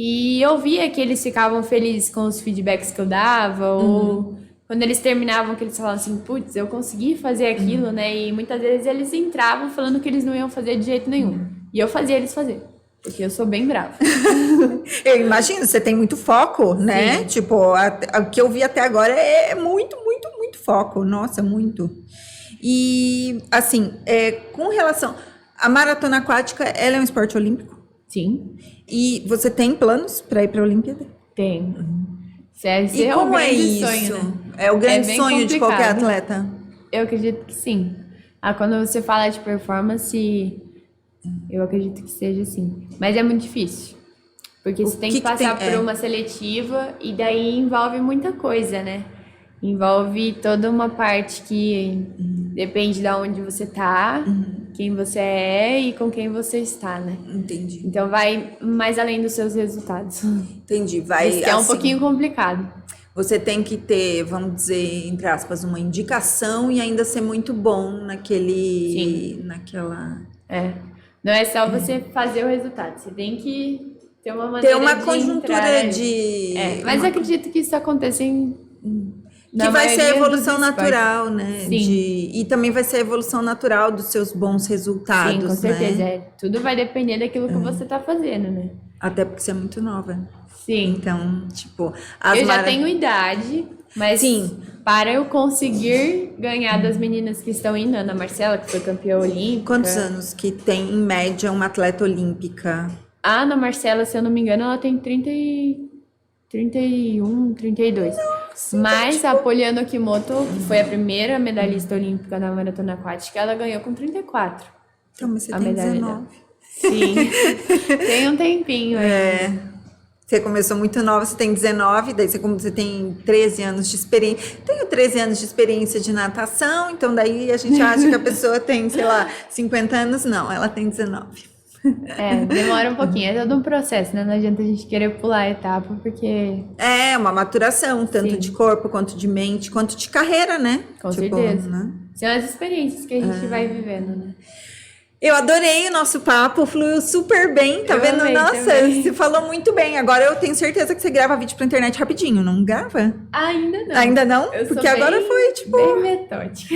E eu via que eles ficavam felizes com os feedbacks que eu dava, ou quando eles terminavam, que eles falavam assim, putz, eu consegui fazer aquilo, né? E muitas vezes eles entravam falando que eles não iam fazer de jeito nenhum. E eu fazia eles fazer, porque eu sou bem brava. Eu imagino, você tem muito foco, né? Sim. Tipo, o que eu vi até agora é muito, muito, muito foco. Nossa, muito. E, assim, com relação... A maratona aquática, ela é um esporte olímpico? Sim. E você tem planos para ir para a Olimpíada? Tem. E como é isso? Sonho, né? É o grande sonho de qualquer atleta? Eu acredito que sim. Quando você fala de performance, eu acredito que seja assim. Mas é muito difícil. Porque você tem que passar por uma seletiva e daí envolve muita coisa, né? Envolve toda uma parte que depende de onde você tá, quem você é e com quem você está, né? Entendi. Então vai mais além dos seus resultados. Entendi. Vai, isso que é um pouquinho complicado. Você tem que ter, vamos dizer, entre aspas, uma indicação e ainda ser muito bom naquela... Não é só você fazer o resultado, você tem que ter uma maneira ter uma de conjuntura entrar de... mas acredito que isso aconteça em na vai ser a maioria evolução dos esportes. natural, né? Sim. E também vai ser a evolução natural dos seus bons resultados, Sim, com certeza. né? Tudo vai depender daquilo que você tá fazendo, né? Até porque você é muito nova. Sim. Então, tipo, Eu já tenho idade, mas Sim. para eu conseguir ganhar das meninas que estão indo, Ana Marcela, que foi campeã olímpica. Quantos anos que tem, em média, uma atleta olímpica? A Ana Marcela, se eu não me engano, ela tem 31, 32. Mas a Poliana Okimoto, que foi a primeira medalhista olímpica na maratona aquática, ela ganhou com 34. Então, mas você A tem medalha 19. Sim, tem um tempinho aí. Você começou muito nova, você tem 19, daí você tem 13 anos de experiência. Tenho 13 anos de experiência de natação, então daí a gente acha que a pessoa tem, sei lá, 50 anos. Não, ela tem 19. Demora um pouquinho, é todo um processo, né? Não adianta a gente querer pular a etapa, porque... É uma maturação, tanto Sim. de corpo, quanto de mente, quanto de carreira, né? Com certeza. Né? São as experiências que a gente vai vivendo, né? Eu adorei o nosso papo, fluiu super bem, tá Eu vendo? amei Nossa, também. você falou muito bem. Agora eu tenho certeza que você grava vídeo pra internet rapidinho, não grava? Ainda não. Ainda não? Eu sou Porque agora bem- foi, tipo, Bem metódica.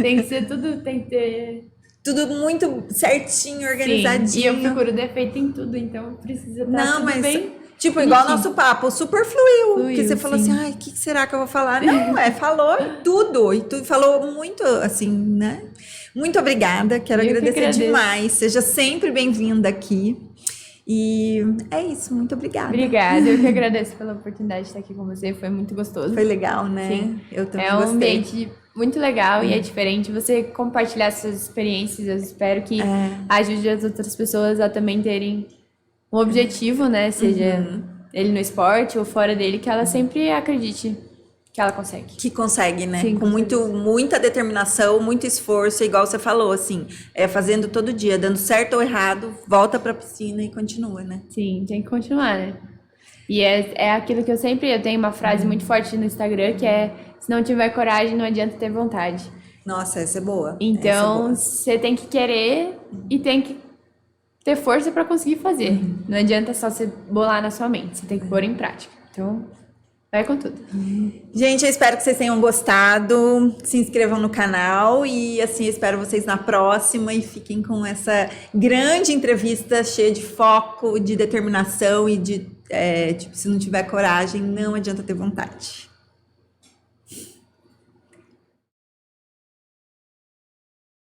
Tem que ser tudo, tem que ter... tudo muito certinho, organizadinho. Sim, e eu procuro defeito em tudo, então precisa estar Não, tudo mas bem... tipo, igual o bonitinho. nosso papo, super fluiu. Fluiu, Que você falou sim. assim, ai, o que será que eu vou falar? Não, falou tudo. E tu falou muito, assim, né? Muito obrigada, quero Eu que agradecer agradeço. demais. Seja sempre bem-vinda aqui. E é isso, muito obrigada. Obrigada, eu que agradeço pela oportunidade de estar aqui com você, foi muito gostoso. Foi legal, né? Sim. Eu também É um gostei. ambiente muito legal e é diferente você compartilhar suas experiências. Eu espero que ajude as outras pessoas a também terem um objetivo, né? Seja ele no esporte ou fora dele, que ela sempre acredite que ela consegue. Que consegue, né? Sim, com com muita determinação, muito esforço, igual você falou, assim, fazendo todo dia, dando certo ou errado, volta pra piscina e continua, né? Sim, tem que continuar, né? E é aquilo que eu tenho uma frase muito forte no Instagram que é: se não tiver coragem, não adianta ter vontade. Nossa, essa é boa. Essa é Então, boa. você tem que querer e tem que ter força para conseguir fazer. Não adianta só você bolar na sua mente, você tem que pôr em prática. Então, vai com tudo. Gente, eu espero que vocês tenham gostado. Se inscrevam no canal e assim, eu espero vocês na próxima e fiquem com essa grande entrevista cheia de foco, de determinação e de, tipo, se não tiver coragem, não adianta ter vontade.